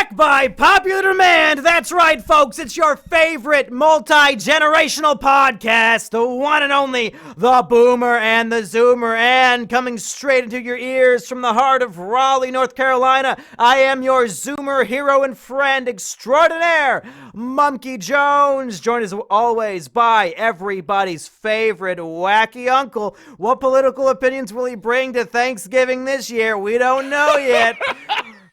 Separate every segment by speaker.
Speaker 1: back by popular demand. That's right, folks. It's your favorite multi-generational podcast, the one and only, the Boomer and the Zoomer. And coming straight into your ears from the heart of Raleigh, North Carolina, I am your Zoomer hero and friend extraordinaire, Mumkey Jones, joined as always by everybody's favorite wacky uncle. What political opinions will he bring to Thanksgiving this year? We don't know yet.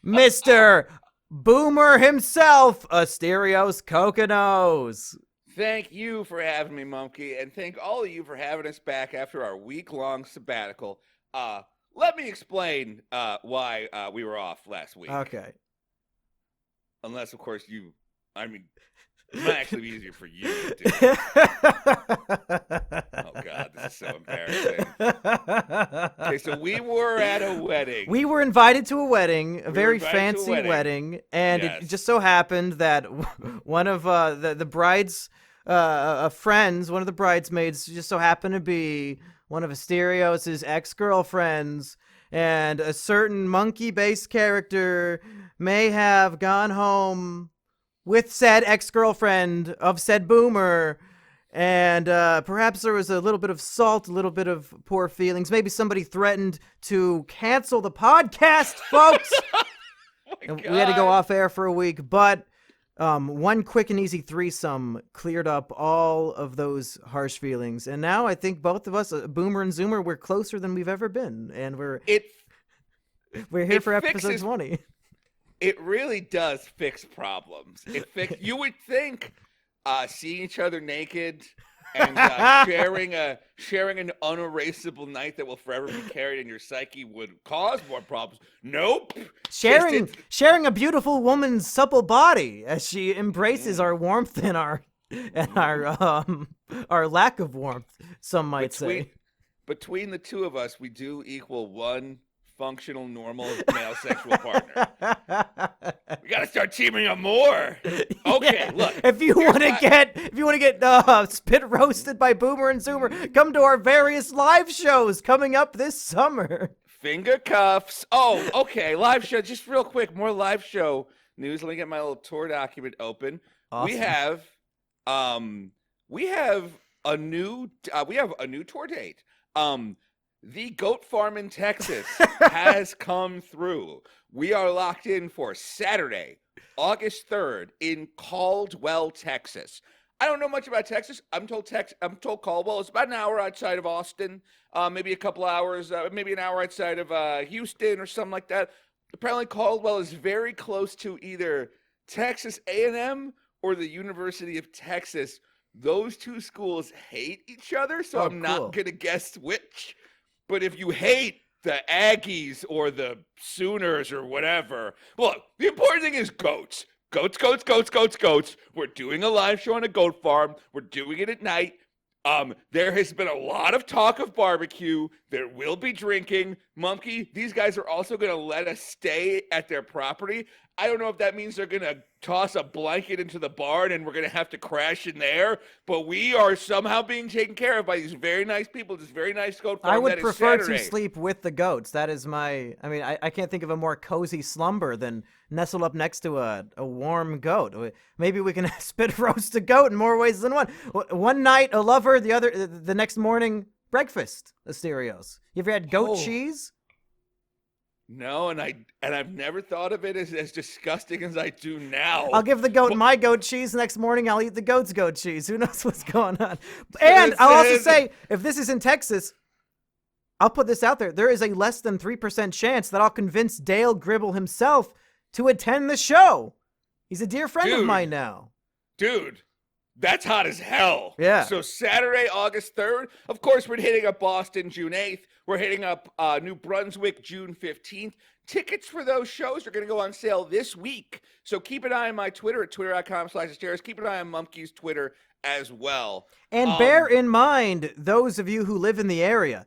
Speaker 1: Mr. Boomer himself, Asterios Coconos.
Speaker 2: Thank you for having me, Mumkey, and thank all of you for having us back after our week-long sabbatical. Let me explain why we were off last week.
Speaker 1: Okay.
Speaker 2: Unless, of course, it might actually be easier for you to do. Oh, God, this is so embarrassing. Okay, so we were at a wedding.
Speaker 1: We were invited to a wedding, a very fancy wedding, and
Speaker 2: yes.
Speaker 1: It just so happened that one of the bride's friends, one of the bridesmaids, just so happened to be one of Asterios' ex-girlfriends, and a certain monkey-based character may have gone home with said ex-girlfriend of said Boomer, and perhaps there was a little bit of salt, a little bit of poor feelings. Maybe somebody threatened to cancel the podcast, folks. And we had to go off air for a week, but one quick and easy threesome cleared up all of those harsh feelings. And now I think both of us, Boomer and Zoomer, we're closer than we've ever been, and we're here for episode 20.
Speaker 2: It really does fix problems. You would think seeing each other naked and sharing an unerasable night that will forever be carried in your psyche would cause more problems. Nope.
Speaker 1: Sharing a beautiful woman's supple body as she embraces our warmth and our lack of warmth, some might say.
Speaker 2: Between the two of us, we do equal one functional, normal male sexual partner. We gotta start teaming up more. Okay, yeah. Look.
Speaker 1: If you want to get spit roasted by Boomer and Zoomer, come to our various live shows coming up this summer.
Speaker 2: Finger cuffs. Oh, okay. Live show. Just real quick, more live show news. Let me get my little tour document open. Awesome. We have a new tour date. The goat farm in Texas has come through. We are locked in for Saturday, August 3rd in Caldwell, Texas. I don't know much about Texas. I'm told Caldwell is about an hour outside of Austin, maybe a couple hours, maybe an hour outside of Houston or something like that. Apparently Caldwell is very close to either Texas A&M or the University of Texas. Those two schools hate each other, so I'm not going to guess which. But if you hate the Aggies or the Sooners or whatever, look, the important thing is goats. Goats, goats, goats, goats, goats. We're doing a live show on a goat farm. We're doing it at night. There has been a lot of talk of barbecue. There will be drinking. Mumkey, these guys are also going to let us stay at their property. I don't know if that means they're going to toss a blanket into the barn and we're going to have to crash in there, but we are somehow being taken care of by these very nice people, this very nice goat farm.
Speaker 1: I would prefer to sleep with the goats. That is I can't think of a more cozy slumber than nestled up next to a warm goat. Maybe we can spit roast a goat in more ways than one. One night, a lover, the next morning, breakfast, Asterios. You ever had goat cheese?
Speaker 2: No, and I've never thought of it as disgusting as I do now.
Speaker 1: I'll give the goat my goat cheese. Next morning, I'll eat the goat's goat cheese. Who knows what's going on? And I'll also say, if this is in Texas, I'll put this out there. There is a less than 3% chance that I'll convince Dale Gribble himself to attend the show. He's a dear friend of mine now.
Speaker 2: Dude, that's hot as hell.
Speaker 1: Yeah.
Speaker 2: So Saturday, August 3rd, of course, we're hitting up Boston June 8th. We're hitting up New Brunswick June 15th. Tickets for those shows are going to go on sale this week. So keep an eye on my Twitter at twitter.com/Asterios. Keep an eye on Mumkey's Twitter as well.
Speaker 1: And bear in mind, those of you who live in the area,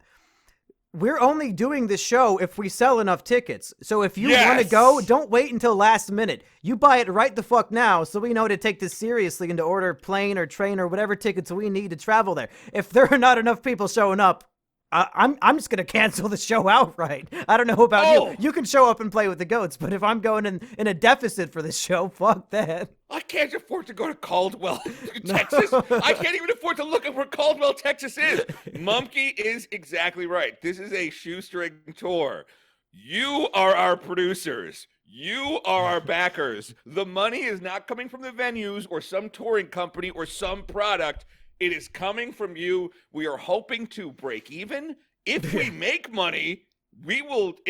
Speaker 1: we're only doing this show if we sell enough tickets. So if you want to go, don't wait until last minute. You buy it right the fuck now so we know to take this seriously and to order plane or train or whatever tickets we need to travel there. If there are not enough people showing up, I'm just gonna cancel the show outright. I don't know about you.
Speaker 2: Oh,
Speaker 1: You can show up and play with the goats, but if I'm going in a deficit for this show, fuck that.
Speaker 2: I can't afford to go to Caldwell,
Speaker 1: No.
Speaker 2: Texas. I can't even afford to look at where Caldwell, Texas is. Mumkey is exactly right. This is a shoestring tour. You are our producers. You are our backers. The money is not coming from the venues or some touring company or some product. It is coming from you. We are hoping to break even. If we make money, it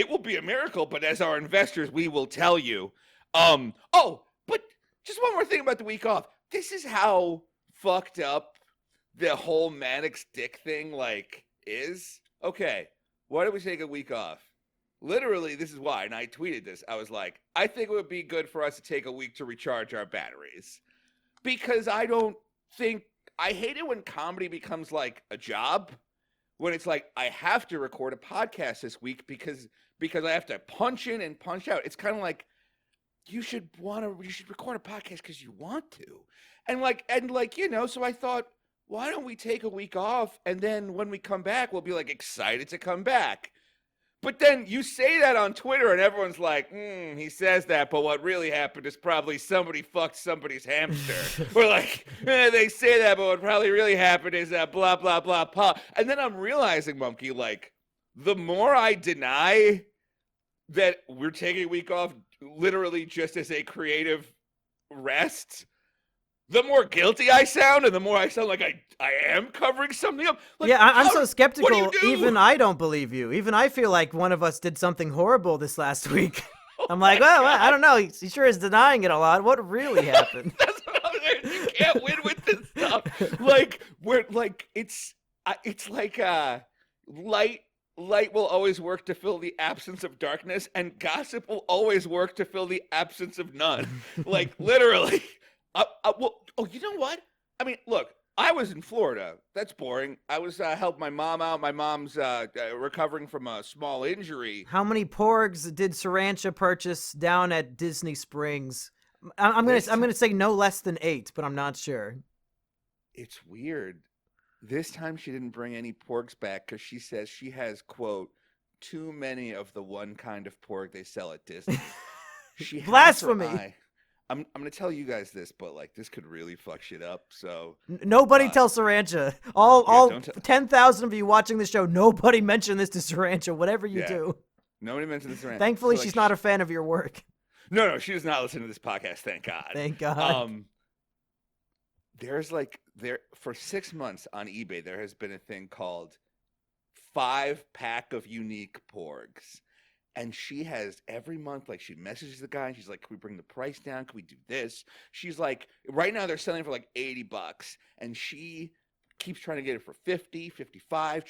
Speaker 2: will be a miracle, but as our investors, we will tell you. But just one more thing about the week off. This is how fucked up the whole Maddox Dick thing is. Okay, why do we take a week off? Literally, this is why, and I tweeted this. I was like, I think it would be good for us to take a week to recharge our batteries. Because I hate it when comedy becomes like a job. When it's like, I have to record a podcast this week because I have to punch in and punch out. It's kind of like, you should record a podcast because you want to. So I thought, why don't we take a week off, and then when we come back, we'll be like excited to come back. But then you say that on Twitter, and everyone's like, he says that, but what really happened is probably somebody fucked somebody's hamster. Or like, they say that, but what probably really happened is blah, blah, blah, blah. And then I'm realizing, Mumkey, like, the more I deny that we're taking a week off literally just as a creative rest, the more guilty I sound, and the more I sound like I am covering something up. Like,
Speaker 1: yeah, I'm so skeptical.
Speaker 2: What do you do?
Speaker 1: Even I don't believe you. Even I feel like one of us did something horrible this last week. I'm like, well, I don't know. He sure is denying it a lot. What really happened?
Speaker 2: That's what I'm saying. You can't win with this stuff. Like, it's like light will always work to fill the absence of darkness, and gossip will always work to fill the absence of none. Like, literally. You know what? I mean, look, I was in Florida. That's boring. I was helping my mom out. My mom's recovering from a small injury.
Speaker 1: How many porgs did Sarancha purchase down at Disney Springs? I'm gonna say no less than 8, but I'm not sure.
Speaker 2: It's weird. This time she didn't bring any porgs back because she says she has, quote, too many of the one kind of porg they sell at Disney. She
Speaker 1: Blasphemy.
Speaker 2: I'm gonna tell you guys this, but like this could really fuck shit up. So
Speaker 1: nobody tell Sarancha. All 10,000 of you watching the show, nobody mention this to Sarancha. Whatever you do,
Speaker 2: nobody mention this to Sarancha.
Speaker 1: Thankfully, she's not a fan of your work.
Speaker 2: No, she does not listen to this podcast. Thank God.
Speaker 1: Thank God.
Speaker 2: There's for 6 months on eBay, there has been a thing called 5-pack of unique porgs. And she has every month, like, she messages the guy and she's like, can we bring the price down? Can we do this? She's like, right now they're selling for like $80. And she keeps trying to get it for 50, 55.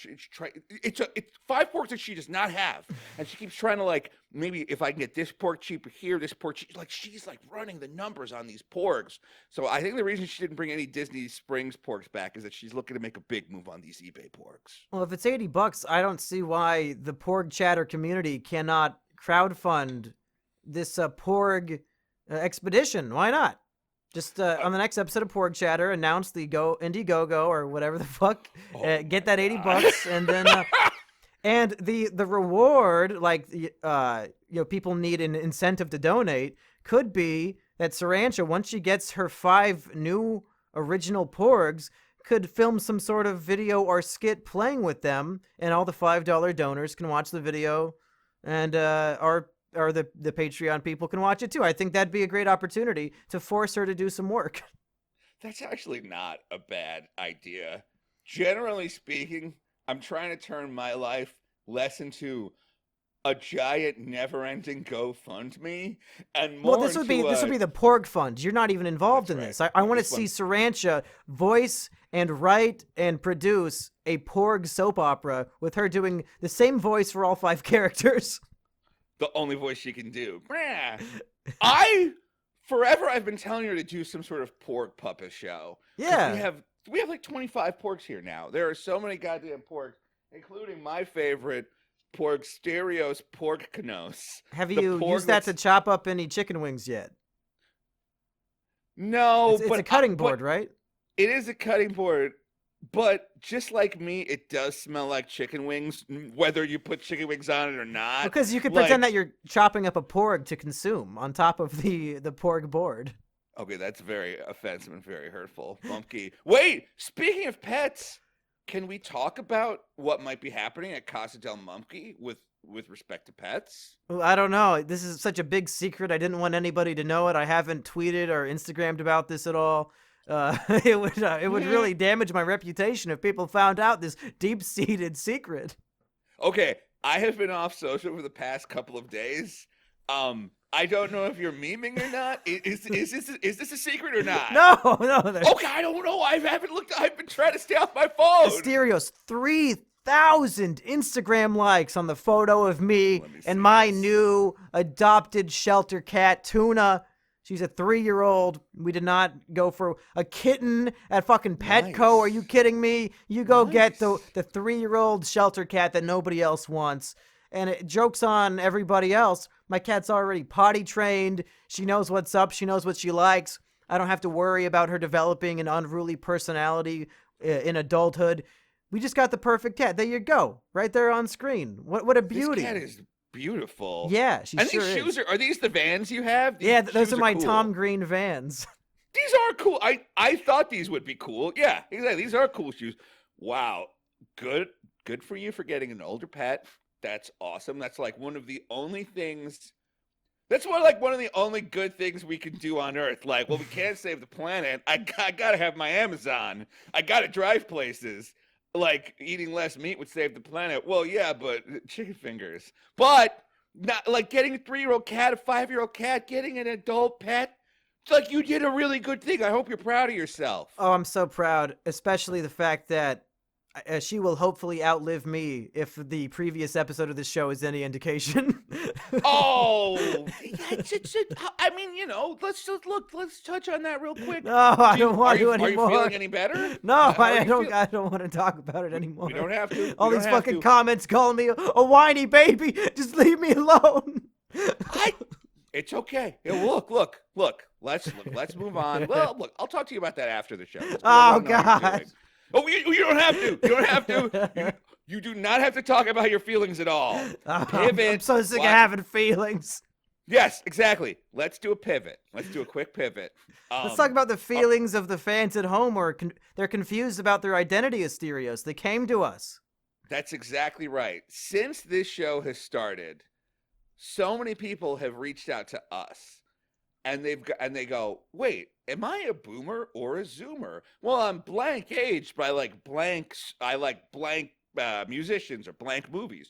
Speaker 2: It's 5 porks that she does not have. And she keeps trying to, like, maybe if I can get this pork cheaper here, this pork cheaper. Like, she's like running the numbers on these porgs. So I think the reason she didn't bring any Disney Springs porgs back is that she's looking to make a big move on these eBay porgs.
Speaker 1: Well, if it's $80, I don't see why the porg chatter community cannot crowdfund this porg expedition. Why not? Just on the next episode of Porg Chatter, announce the Indiegogo or whatever the fuck. Get that $80, and then and the reward, like people need an incentive to donate, could be that Sarancha, once she gets her 5 new original porgs, could film some sort of video or skit playing with them, and all the $5 donors can watch the video, and or the Patreon people can watch it too. I think that'd be a great opportunity to force her to do some work.
Speaker 2: That's actually not a bad idea. Generally speaking, I'm trying to turn my life less into a giant never-ending GoFundMe and more.
Speaker 1: Well, this would be the Porg Fund. You're not even involved in this. I want to see Sarancha voice and write and produce a Porg soap opera with her doing the same voice for all 5 characters.
Speaker 2: The only voice she can do. Forever I've been telling her to do some sort of porg puppet show.
Speaker 1: Yeah.
Speaker 2: We have like 25 porgs here now. There are so many goddamn porgs, including my favorite porg, Asterios porg canos.
Speaker 1: Have you used that to chop up any chicken wings yet?
Speaker 2: No,
Speaker 1: it's a cutting board, right?
Speaker 2: It is a cutting board. But just like me, it does smell like chicken wings, whether you put chicken wings on it or not.
Speaker 1: Because you could pretend that
Speaker 2: Like,
Speaker 1: you're chopping up a porg to consume on top of the porg board.
Speaker 2: okay, that's very offensive and very hurtful. Mumkey. Wait, speaking of pets, can we talk about what might be happening at Casa del Mumkey with respect to pets?
Speaker 1: Well, I don't know. This is such a big secret. I didn't want anybody to know it. I haven't tweeted or Instagrammed about this at all. It would really damage my reputation if people found out this deep-seated secret.
Speaker 2: Okay, I have been off social for the past couple of days. I don't know if you're memeing or not. Is this a secret or not?
Speaker 1: No, no.
Speaker 2: Okay, I don't know. I haven't looked. I've been trying to stay off my phone.
Speaker 1: Asterios, 3,000 Instagram likes on the photo of me
Speaker 2: Let me see
Speaker 1: and my
Speaker 2: this.
Speaker 1: new adopted shelter cat, Tuna. She's a 3-year-old. We did not go for a kitten at fucking Petco.
Speaker 2: Nice.
Speaker 1: Are you kidding me? You go get the
Speaker 2: Nice.
Speaker 1: 3-year-old shelter cat that nobody else wants. And it jokes on everybody else. My cat's already potty trained. She knows what's up. She knows what she likes. I don't have to worry about her developing an unruly personality in adulthood. We just got the perfect cat. There you go. Right there on screen. What a beauty.
Speaker 2: This cat is beautiful.
Speaker 1: Yeah, she
Speaker 2: And
Speaker 1: sure
Speaker 2: these shoes
Speaker 1: is.
Speaker 2: are these the Vans you have? These
Speaker 1: Yeah, those
Speaker 2: shoes
Speaker 1: are my
Speaker 2: cool.
Speaker 1: Tom Green Vans.
Speaker 2: These are cool. I thought these would be cool. Yeah, exactly. These are cool shoes. Wow. Good for you for getting an older pet. That's awesome. That's like one of the only things That's one of the only good things we can do on Earth. Like, well, we can't save the planet. I gotta have my Amazon. I gotta drive places. Like, eating less meat would save the planet. Well, yeah, but chicken fingers. But not like getting a 3-year-old cat, a 5-year-old cat, getting an adult pet. It's like you did a really good thing. I hope you're proud of yourself.
Speaker 1: Oh, I'm so proud, especially the fact that she will hopefully outlive me if the previous episode of this show is any indication.
Speaker 2: Oh, I mean, let's just look. Let's touch on that real quick.
Speaker 1: No, I don't want to
Speaker 2: Are you
Speaker 1: anymore.
Speaker 2: feeling any better?
Speaker 1: No,
Speaker 2: How are
Speaker 1: I
Speaker 2: you
Speaker 1: don't.
Speaker 2: feel-
Speaker 1: I don't want to talk about it anymore.
Speaker 2: We don't have to.
Speaker 1: All
Speaker 2: We
Speaker 1: these
Speaker 2: don't have
Speaker 1: fucking
Speaker 2: to.
Speaker 1: comments calling me a whiny baby. Just leave me alone.
Speaker 2: It's okay. Yeah, look. Let's move on. Well, look, I'll talk to you about that after the show. Let's
Speaker 1: Oh,
Speaker 2: move on to what you're
Speaker 1: God.
Speaker 2: doing. Oh, you don't have to. You don't have to. You do not have to talk about your feelings at all. Pivot.
Speaker 1: I'm so sick of
Speaker 2: Watch-
Speaker 1: having feelings.
Speaker 2: Yes, exactly. Let's do a pivot. Let's do a quick pivot.
Speaker 1: Let's talk about the feelings of the fans at home, or they're confused about their identity, Asterios. They came to us.
Speaker 2: That's exactly right. Since this show has started, so many people have reached out to us, and they go, "Wait, am I a boomer or a zoomer?" Well, I'm blank age, but I like blanks. I like blank musicians or blank movies.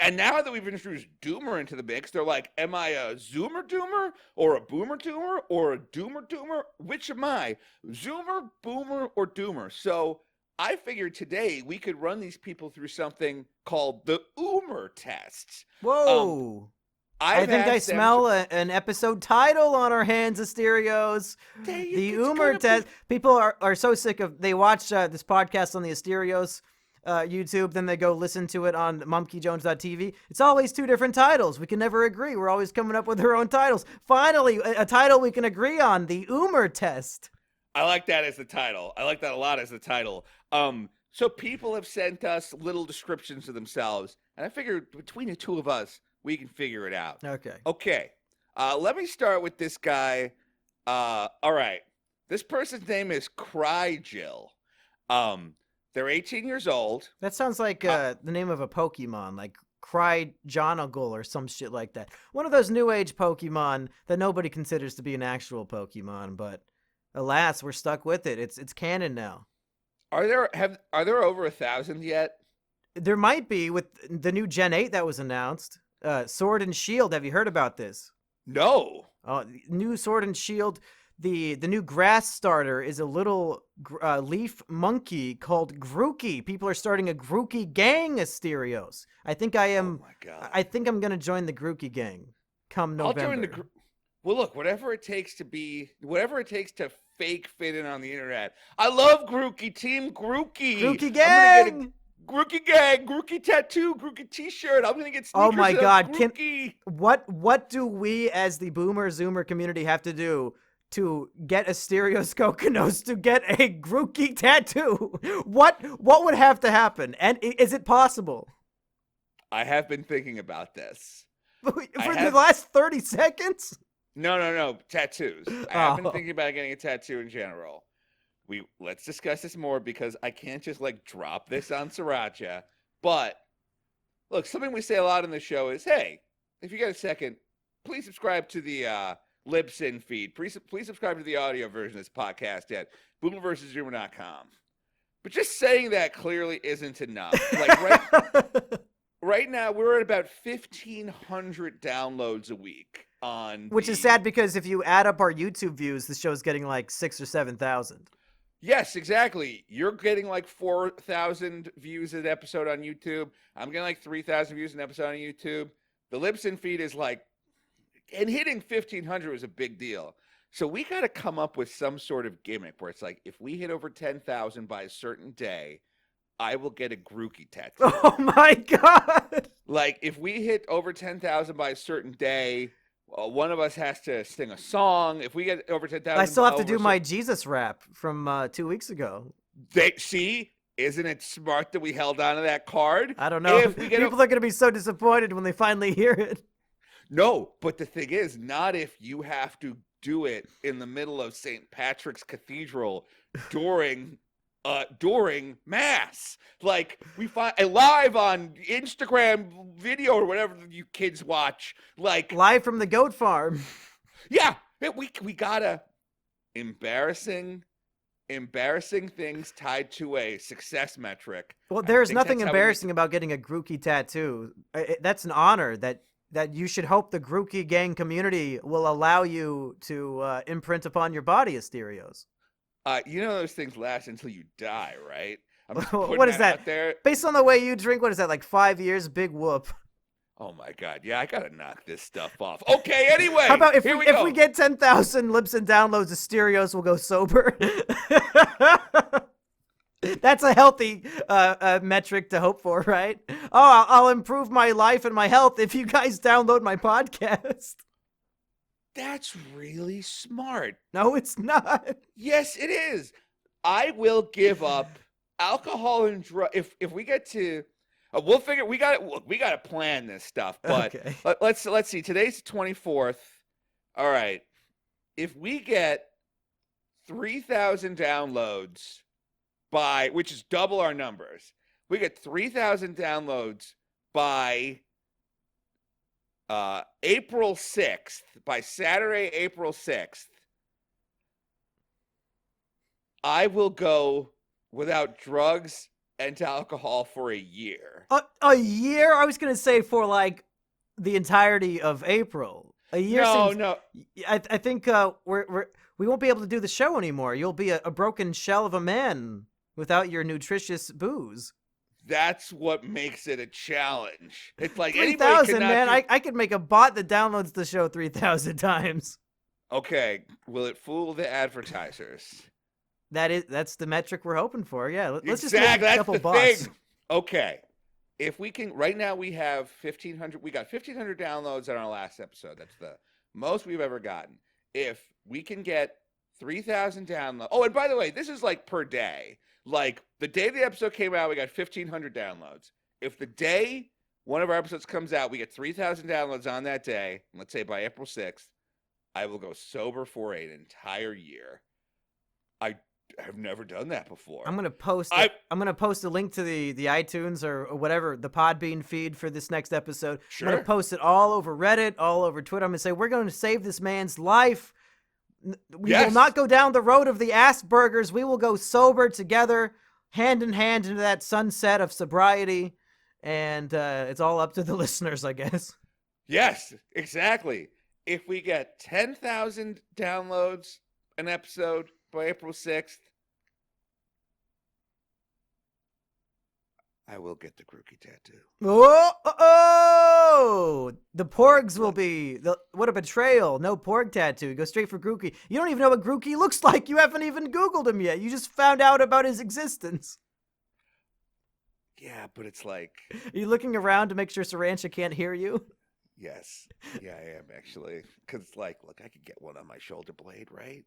Speaker 2: And now that we've introduced doomer into the mix, they're like, "Am I a zoomer doomer or a boomer doomer or a doomer doomer? Which am I? Zoomer, boomer, or doomer?" So I figured today we could run these people through something called the Oomer test.
Speaker 1: Whoa. I
Speaker 2: I've
Speaker 1: think I
Speaker 2: asked them
Speaker 1: smell an episode title on our hands, Asterios. The
Speaker 2: It's
Speaker 1: Oomer
Speaker 2: gonna be-
Speaker 1: test. People are so sick of. They watch this podcast on the Asterios YouTube, then they go listen to it on mumkeyjones.tv. It's always 2 different titles. We can never agree. We're always coming up with our own titles. Finally, a title we can agree on: the Oomer test.
Speaker 2: I like that as the title. I like that a lot as the title. So people have sent us little descriptions of themselves, and I figured between the two of us, we can figure it out.
Speaker 1: Okay.
Speaker 2: Okay. Let me start with this guy. All right. This person's name is Cry Jill. They're 18 years old.
Speaker 1: That sounds like the name of a Pokemon, like Cryjonagle or some shit like that. One of those new age Pokemon that nobody considers to be an actual Pokemon, but alas, we're stuck with it. It's canon now.
Speaker 2: Are there over 1,000 yet?
Speaker 1: There might be with the new Gen 8 that was announced. Sword and Shield. Have you heard about this?
Speaker 2: No.
Speaker 1: New Sword and Shield. The new grass starter is a little leaf monkey called Grookey. People are starting a Grookey gang, Asterios. I think I am.
Speaker 2: Oh my God.
Speaker 1: I think I'm gonna join the Grookey gang come November.
Speaker 2: I'll join the Well, look, whatever it takes to fake fit in on the internet. I love Grookey, Team Grookey.
Speaker 1: Grookey
Speaker 2: I'm gonna get a
Speaker 1: gang.
Speaker 2: Grookey gang, Grookey tattoo, Grookey t-shirt. I'm gonna get sneakers.
Speaker 1: Oh my
Speaker 2: of
Speaker 1: God,
Speaker 2: Grookey.
Speaker 1: What do we as the Boomer Zoomer community have to do to get Asterios Kokonos to get a Grookey tattoo? What would have to happen? And is it possible?
Speaker 2: I have been thinking about this.
Speaker 1: For the last 30 seconds?
Speaker 2: No, tattoos. I have been thinking about getting a tattoo in general. Let's discuss this more because I can't just like drop this on Sriracha. But look, something we say a lot in the show is, hey, if you get a second, please subscribe to the Libsyn feed. Please subscribe to the audio version of this podcast at BOOMER But just saying that clearly isn't enough. Like right now, we're at about 1,500 downloads a week
Speaker 1: which is sad because if you add up our YouTube views, the show's getting like 6,000 or 7,000.
Speaker 2: Yes, exactly. You're getting like 4,000 views an episode on YouTube. I'm getting like 3,000 views an episode on YouTube. The Libsyn feed is like, and hitting 1,500 was a big deal. So we got to come up with some sort of gimmick where it's like, if we hit over 10,000 by a certain day, I will get a Grookey tattoo.
Speaker 1: Oh my God.
Speaker 2: Like if we hit over 10,000 by a certain day, one of us has to sing a song. If we get over 10,000,
Speaker 1: I still have to do my Jesus rap from 2 weeks ago.
Speaker 2: See, isn't it smart that we held on to that card?
Speaker 1: I don't know. People are going to be so disappointed when they finally hear it.
Speaker 2: No, but the thing is, not if you have to do it in the middle of St. Patrick's Cathedral during Mass. Like we find live on Instagram video or whatever you kids watch, like
Speaker 1: live from the goat farm.
Speaker 2: Yeah, we gotta embarrassing things tied to a success metric.
Speaker 1: Well, there's nothing embarrassing about getting a Grookey tattoo. That's an honor that you should hope the Grookey gang community will allow you to imprint upon your body, Asterios.
Speaker 2: You know those things last until you die, right?
Speaker 1: What is that? Based on the way you drink, what is that, like 5 years? Big whoop.
Speaker 2: Oh my God. Yeah, I gotta knock this stuff off. Okay, anyway.
Speaker 1: How about if we get 10,000 Libsyn downloads, Asterios will go sober? That's a healthy metric to hope for, right? Oh, I'll improve my life and my health if you guys download my podcast.
Speaker 2: That's really smart.
Speaker 1: No, it's not.
Speaker 2: Yes, it is. I will give up alcohol and drugs if we get to. We'll figure. We got to plan this stuff. But
Speaker 1: okay.
Speaker 2: let's see. Today's the 24th. All right. If we get 3,000 downloads which is double our numbers, we get 3,000 downloads by April 6th, by Saturday, April 6th, I will go without drugs and alcohol for a year.
Speaker 1: A year? I was going to say for like the entirety of April. A year
Speaker 2: No.
Speaker 1: I think we won't be able to do the show anymore. You'll be a broken shell of a man without your nutritious booze.
Speaker 2: That's what makes it a challenge. It's like
Speaker 1: 3,000, man. I could make a bot that downloads the show 3,000 times.
Speaker 2: Okay, will it fool the advertisers?
Speaker 1: That's the metric we're hoping for. Yeah, let's just
Speaker 2: make
Speaker 1: a couple bots.
Speaker 2: Thing. Okay, if we can, right now we have 1,500. We got 1,500 downloads on our last episode. That's the most we've ever gotten. If we can get 3,000 downloads. Oh, and by the way, this is like per day. Like the day the episode came out, we got 1,500 downloads. If the day one of our episodes comes out, we get 3,000 downloads on that day. Let's say by April 6th, I will go sober for an entire year. I have never done that before.
Speaker 1: I'm gonna post. I'm gonna post a link to the iTunes or whatever, the Podbean feed for this next episode.
Speaker 2: Sure.
Speaker 1: I'm gonna post it all over Reddit, all over Twitter. I'm gonna say we're going to save this man's life. We will not go down the road of the Aspergers. We will go sober together, hand in hand into that sunset of sobriety. And it's all up to the listeners, I guess.
Speaker 2: Yes, exactly. If we get 10,000 downloads an episode by April 6th, I will get the Grookey tattoo.
Speaker 1: Oh! The porgs will be... What a betrayal. No porg tattoo. Go straight for Grookey. You don't even know what Grookey looks like. You haven't even Googled him yet. You just found out about his existence.
Speaker 2: Yeah, but it's like...
Speaker 1: Are you looking around to make sure Sarancha can't hear you?
Speaker 2: Yes. Yeah, I am actually. Because, like, look, I could get one on my shoulder blade, right?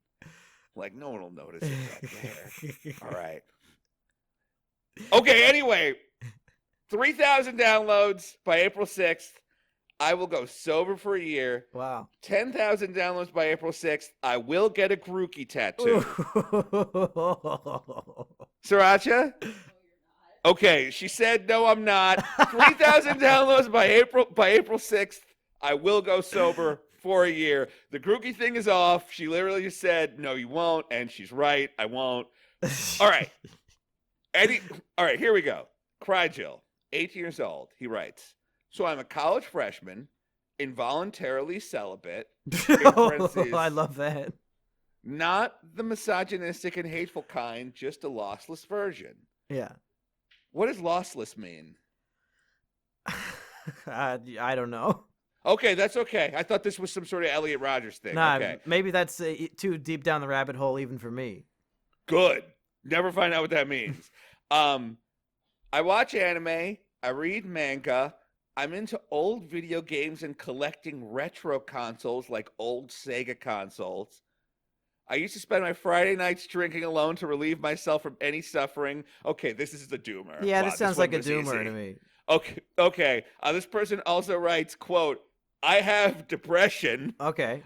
Speaker 2: Like, no one will notice it back there. All right. Okay, anyway, 3,000 downloads by April 6th. I will go sober for a year.
Speaker 1: Wow.
Speaker 2: 10,000 downloads by April 6th. I will get a Grookey tattoo. Sriracha? Okay, she said no, I'm not. 3,000 downloads by April 6th. I will go sober for a year. The Grookey thing is off. She literally just said, no, you won't, and she's right. I won't. All right. All right, here we go. Cry Jill, 18 years old. He writes, so I'm a college freshman, involuntarily celibate. In parentheses,
Speaker 1: I love that.
Speaker 2: not the misogynistic and hateful kind, just a lossless version.
Speaker 1: Yeah.
Speaker 2: What does lossless mean?
Speaker 1: I don't know.
Speaker 2: Okay, that's okay. I thought this was some sort of Elliot Rodgers thing.
Speaker 1: Nah,
Speaker 2: Okay.
Speaker 1: maybe that's too deep down the rabbit hole even for me.
Speaker 2: Good. Never find out what that means. I watch anime. I read manga. I'm into old video games and collecting retro consoles like old Sega consoles. I used to spend my Friday nights drinking alone to relieve myself from any suffering. Okay, this is the doomer.
Speaker 1: Yeah,
Speaker 2: Wow,
Speaker 1: this sounds like a doomer
Speaker 2: easy.
Speaker 1: to me.
Speaker 2: Okay. This person also writes, quote, I have depression.
Speaker 1: Okay.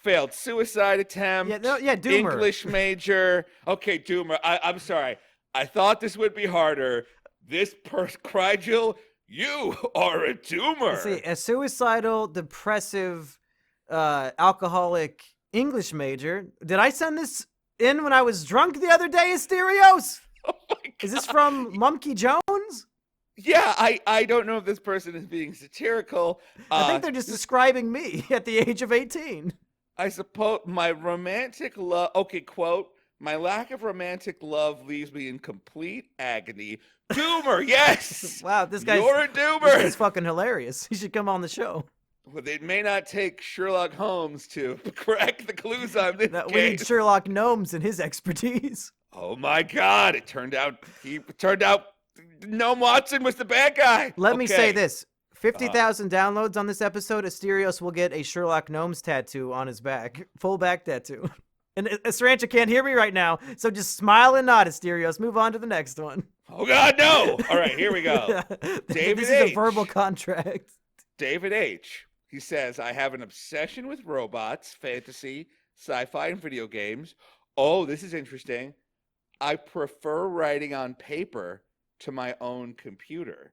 Speaker 2: Failed suicide attempt.
Speaker 1: Yeah, doomer.
Speaker 2: English major. Okay, doomer. I'm sorry. I thought this would be harder. This person, Crygil, you are a doomer.
Speaker 1: See, a suicidal, depressive, alcoholic English major. Did I send this in when I was drunk the other day, Asterios?
Speaker 2: Oh my God.
Speaker 1: Is this from Mumkey Jones?
Speaker 2: Yeah, I don't know if this person is being satirical.
Speaker 1: I think they're just describing me at the age of 18.
Speaker 2: I suppose my romantic love. Okay, quote. My lack of romantic love leaves me in complete agony. Doomer, yes.
Speaker 1: Wow, this guy's
Speaker 2: You're a doomer.
Speaker 1: This is fucking hilarious. He should come on the show.
Speaker 2: Well, it may not take Sherlock Holmes to crack the clues on this
Speaker 1: No,
Speaker 2: case.
Speaker 1: we need Sherlock Gnomes and his expertise.
Speaker 2: Oh my God! It turned out Gnome Watson was the bad guy.
Speaker 1: Let me say this. 50,000
Speaker 2: Uh-huh.
Speaker 1: downloads on this episode, Asterios will get a Sherlock Gnomes tattoo on his back. Full back tattoo. And Sriracha can't hear me right now, so just smile and nod, Asterios. Move on to the next one.
Speaker 2: Oh God, no! All right, here we go. David
Speaker 1: This is
Speaker 2: H.
Speaker 1: a verbal contract.
Speaker 2: David H. He says, I have an obsession with robots, fantasy, sci-fi, and video games. Oh, this is interesting. I prefer writing on paper to my own computer.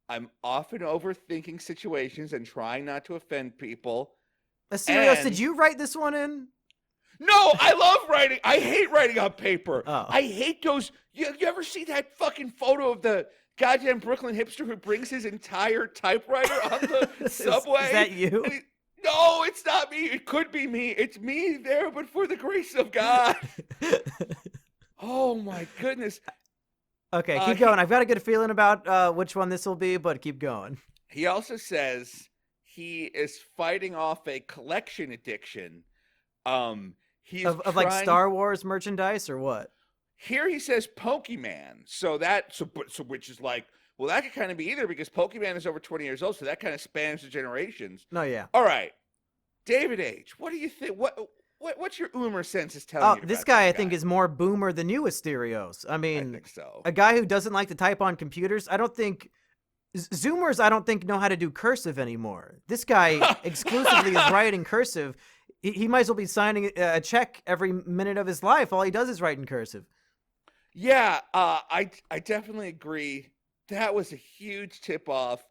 Speaker 2: I'm often overthinking situations and trying not to offend people.
Speaker 1: Asterios, did you write this one in?
Speaker 2: No, I love writing. I hate writing on paper.
Speaker 1: Oh.
Speaker 2: I hate those. You ever see that fucking photo of the goddamn Brooklyn hipster who brings his entire typewriter on the subway?
Speaker 1: Is that you?
Speaker 2: No, it's not me. It could be me. It's me there, but for the grace of God. Oh, my goodness.
Speaker 1: Okay, keep going. I've got a good feeling about which one this will be, but keep going.
Speaker 2: He also says he is fighting off a collection addiction. He's
Speaker 1: of like Star Wars merchandise or what?
Speaker 2: Here he says Pokemon. So which is like, well, that could kind of be either because Pokemon is over 20 years old, so that kind of spans the generations.
Speaker 1: No, yeah.
Speaker 2: All right. David H., what do you think? What's your Oomer senses telling you?
Speaker 1: This guy I think is more boomer than you, Asterios. I mean,
Speaker 2: I think so.
Speaker 1: A guy who doesn't like to type on computers. I don't think Zoomers. I don't think know how to do cursive anymore. This guy exclusively is writing cursive. He might as well be signing a check every minute of his life. All he does is write in cursive.
Speaker 2: Yeah, I definitely agree. That was a huge tip-off.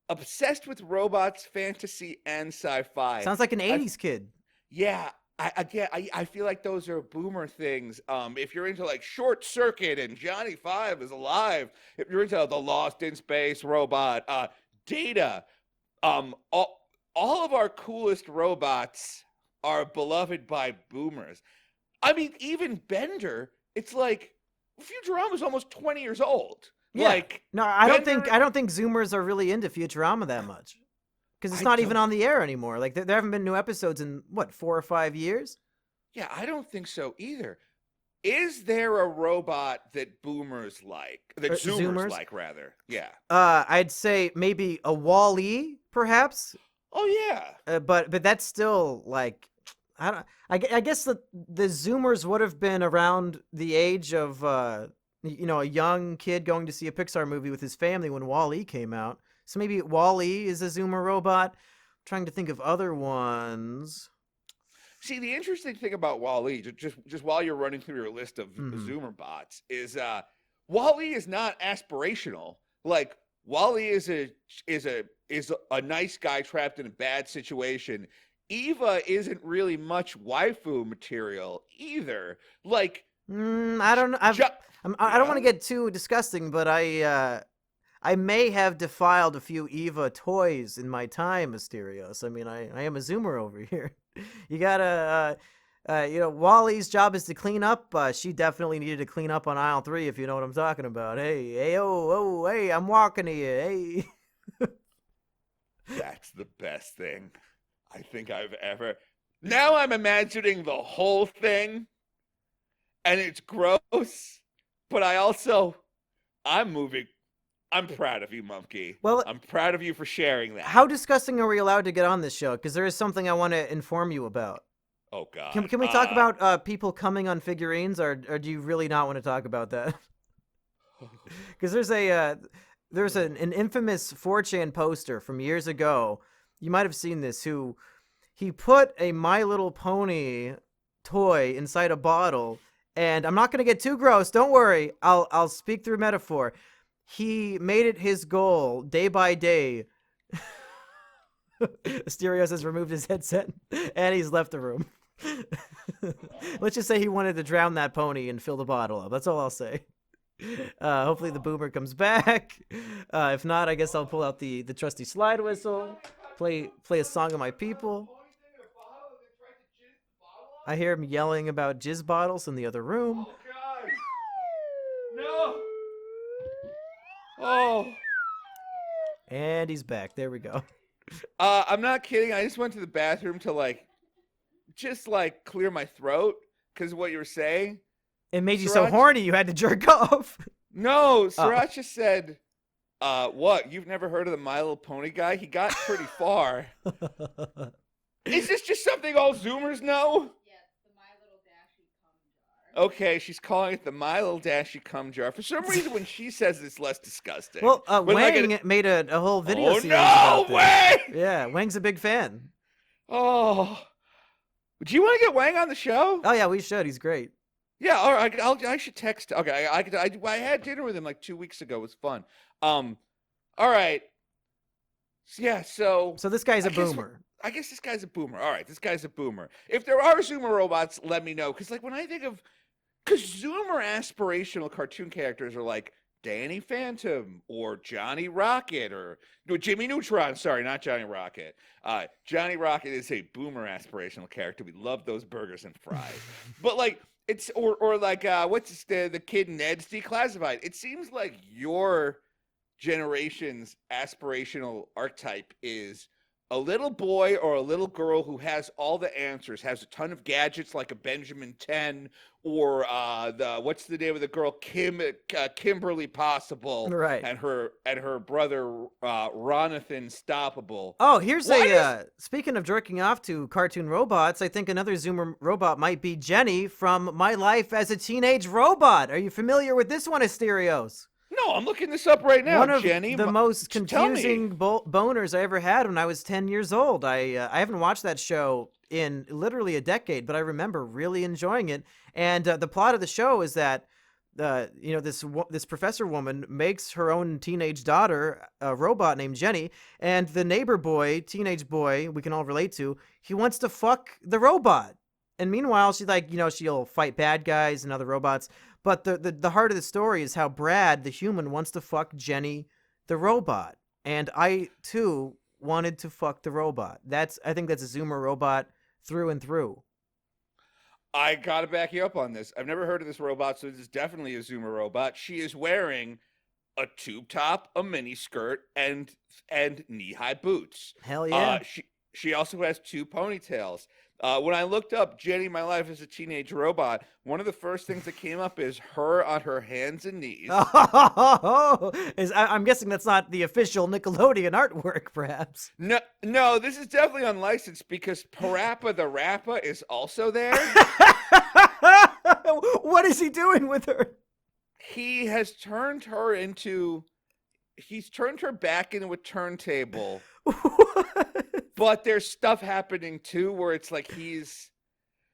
Speaker 2: Obsessed with robots, fantasy, and sci-fi.
Speaker 1: Sounds like an 80s kid.
Speaker 2: Yeah, I feel like those are boomer things. If you're into like Short Circuit and Johnny Five is Alive, if you're into the Lost in Space robot, Data, all of our coolest robots are beloved by boomers. I mean, even Bender, it's like Futurama's almost 20 years old.
Speaker 1: Yeah.
Speaker 2: Like,
Speaker 1: no, I don't think Zoomers are really into Futurama that much. Because it's not even on the air anymore. Like, there haven't been new episodes in, what, 4 or 5 years?
Speaker 2: Yeah, I don't think so either. Is there a robot that boomers like? That Zoomers like, rather? Yeah.
Speaker 1: I'd say maybe a Wall-E, perhaps?
Speaker 2: Oh yeah.
Speaker 1: But that's still like I don't. I guess the Zoomers would have been around the age of a young kid going to see a Pixar movie with his family when Wall-E came out. So maybe Wall-E is a Zoomer robot. I'm trying to think of other ones.
Speaker 2: See, the interesting thing about Wall-E, just while you're running through your list of
Speaker 1: Hmm.
Speaker 2: Zoomer bots, is Wall-E is not aspirational. Like Wall-E is a nice guy trapped in a bad situation. Eva isn't really much waifu material either. Like,
Speaker 1: I don't know. I don't want
Speaker 2: yeah.
Speaker 1: to get too disgusting, but I may have defiled a few Eva toys in my time, Asterios. I mean, I am a Zoomer over here. You gotta, Wally's job is to clean up. She definitely needed to clean up on aisle 3, if you know what I'm talking about. Hey, hey, I'm walking here. Hey.
Speaker 2: That's the best thing I think I've ever. Now I'm imagining the whole thing, and it's gross, but I'm moving. I'm proud of you, Mumkey.
Speaker 1: Well,
Speaker 2: I'm proud of you for sharing that.
Speaker 1: how disgusting are we allowed to get on this show? Because there is something I want to inform you about.
Speaker 2: Oh
Speaker 1: Can,
Speaker 2: God.
Speaker 1: can we talk about people coming on figurines, or do you really not want to talk about that? Because there's an infamous 4chan poster from years ago. You might have seen this. Who he put a My Little Pony toy inside a bottle, and I'm not gonna get too gross. Don't worry. I'll speak through metaphor. He made it his goal day by day. Asterios has removed his headset and he's left the room. Let's just say he wanted to drown that pony and fill the bottle up. That's all I'll say. Hopefully the boomer comes back. If not, I guess I'll pull out the trusty slide whistle, play a song of my people. I hear him yelling about jizz bottles in the other room.
Speaker 2: Oh God. No. Oh.
Speaker 1: And he's back. There we go.
Speaker 2: I'm not kidding. I just went to the bathroom to just clear my throat because of what you were saying.
Speaker 1: It made you so horny you had to jerk off.
Speaker 2: No, Sriracha said, what? You've never heard of the My Little Pony guy? He got pretty far. Is this just something all Zoomers know?
Speaker 3: Yes, the My Little Dashy cum jar.
Speaker 2: Okay, she's calling it the My Little Dashy cum jar. For some reason, when she says it, it's less disgusting.
Speaker 1: Well,
Speaker 2: When
Speaker 1: Wang made a whole video series
Speaker 2: no,
Speaker 1: about this.
Speaker 2: Wang!
Speaker 1: Yeah, Wang's a big fan.
Speaker 2: Oh. Do you want to get Wang on the show?
Speaker 1: Oh yeah, we should. He's great.
Speaker 2: Yeah, all right. I should text. Okay, I had dinner with him like 2 weeks ago. It was fun. All right. Yeah, so
Speaker 1: this guy's a boomer.
Speaker 2: I guess this guy's a boomer. All right, this guy's a boomer. If there are Zoomer robots, let me know. Because when I think of, because Zoomer aspirational cartoon characters are like Danny Phantom or Johnny Rocket or Jimmy Neutron. Sorry, not Johnny Rocket. Johnny Rocket is a boomer aspirational character. We love those burgers and fries. But it's or what's the kid Ned's Declassified? It seems like your generation's aspirational archetype is a little boy or a little girl who has all the answers, has a ton of gadgets like a Benjamin 10 or what's the name of the girl, Kimberly Possible,
Speaker 1: Right.
Speaker 2: and her brother Ronathan Stoppable.
Speaker 1: Oh, here's speaking of jerking off to cartoon robots, I think another Zoomer robot might be Jenny from My Life as a Teenage Robot. Are you familiar with this one, Asterios?
Speaker 2: No, I'm looking this up right now.
Speaker 1: One of
Speaker 2: Jenny,
Speaker 1: the most
Speaker 2: tell me.
Speaker 1: confusing boners I ever had when I was 10 years old. I haven't watched that show in literally a decade, but I remember really enjoying it. And the plot of the show is that this professor woman makes her own teenage daughter a robot named Jenny, and the neighbor boy, teenage boy, we can all relate to, he wants to fuck the robot. And meanwhile, she's she'll fight bad guys and other robots. But the heart of the story is how Brad, the human, wants to fuck Jenny, the robot. And I, too, wanted to fuck the robot. I think that's a Zoomer robot through and through.
Speaker 2: I gotta back you up on this. I've never heard of this robot, so this is definitely a Zoomer robot. She is wearing a tube top, a mini skirt, and knee-high boots.
Speaker 1: Hell yeah.
Speaker 2: She also has 2 ponytails. When I looked up Jenny, My Life as a Teenage Robot, one of the first things that came up is her on her hands and knees.
Speaker 1: Oh, I'm guessing that's not the official Nickelodeon artwork, perhaps.
Speaker 2: No, no, this is definitely unlicensed because Parappa the Rappa is also there.
Speaker 1: What is he doing with her?
Speaker 2: He has turned her into. He's turned her back into a turntable. But there's stuff happening too where it's like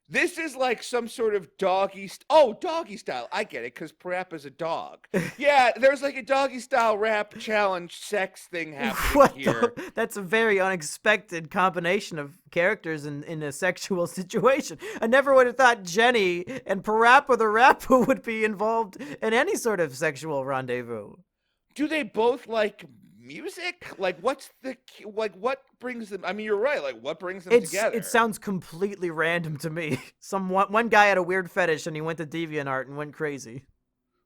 Speaker 2: this is like some sort of doggy style. I get it, because Parappa's a dog. Yeah, there's like a doggy style rap challenge sex thing happening here.
Speaker 1: That's a very unexpected combination of characters in a sexual situation. I never would have thought Jenny and Parappa the Rapper would be involved in any sort of sexual rendezvous.
Speaker 2: Do they both like music? Like, what brings them? I mean, you're right. Like, what brings them together?
Speaker 1: It sounds completely random to me. One guy had a weird fetish and he went to DeviantArt and went crazy.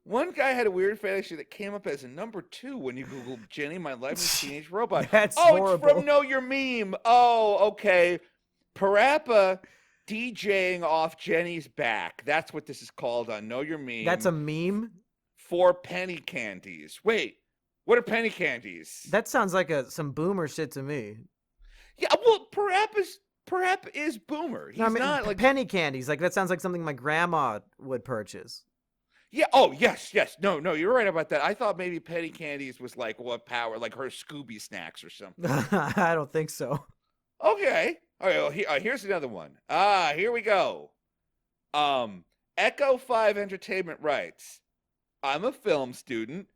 Speaker 2: One guy had a weird fetish that came up as a number 2 when you Googled Jenny, My Life as a Teenage Robot.
Speaker 1: That's
Speaker 2: It's
Speaker 1: horrible.
Speaker 2: from Know Your Meme. Oh, okay. Parappa DJing off Jenny's back. That's what this is called on Know Your Meme.
Speaker 1: That's a meme?
Speaker 2: 4 penny candies. Wait, what are penny candies?
Speaker 1: That sounds like some boomer shit to me.
Speaker 2: Yeah, well, Parappa is boomer. He's not like
Speaker 1: penny candies. Like, that sounds like something my grandma would purchase.
Speaker 2: Yeah. Oh, yes. No, you're right about that. I thought maybe penny candies was like what power, like her Scooby snacks or something.
Speaker 1: I don't think so.
Speaker 2: Okay. All right. Well, here's another one. Here we go. Echo 5 Entertainment writes, I'm a film student.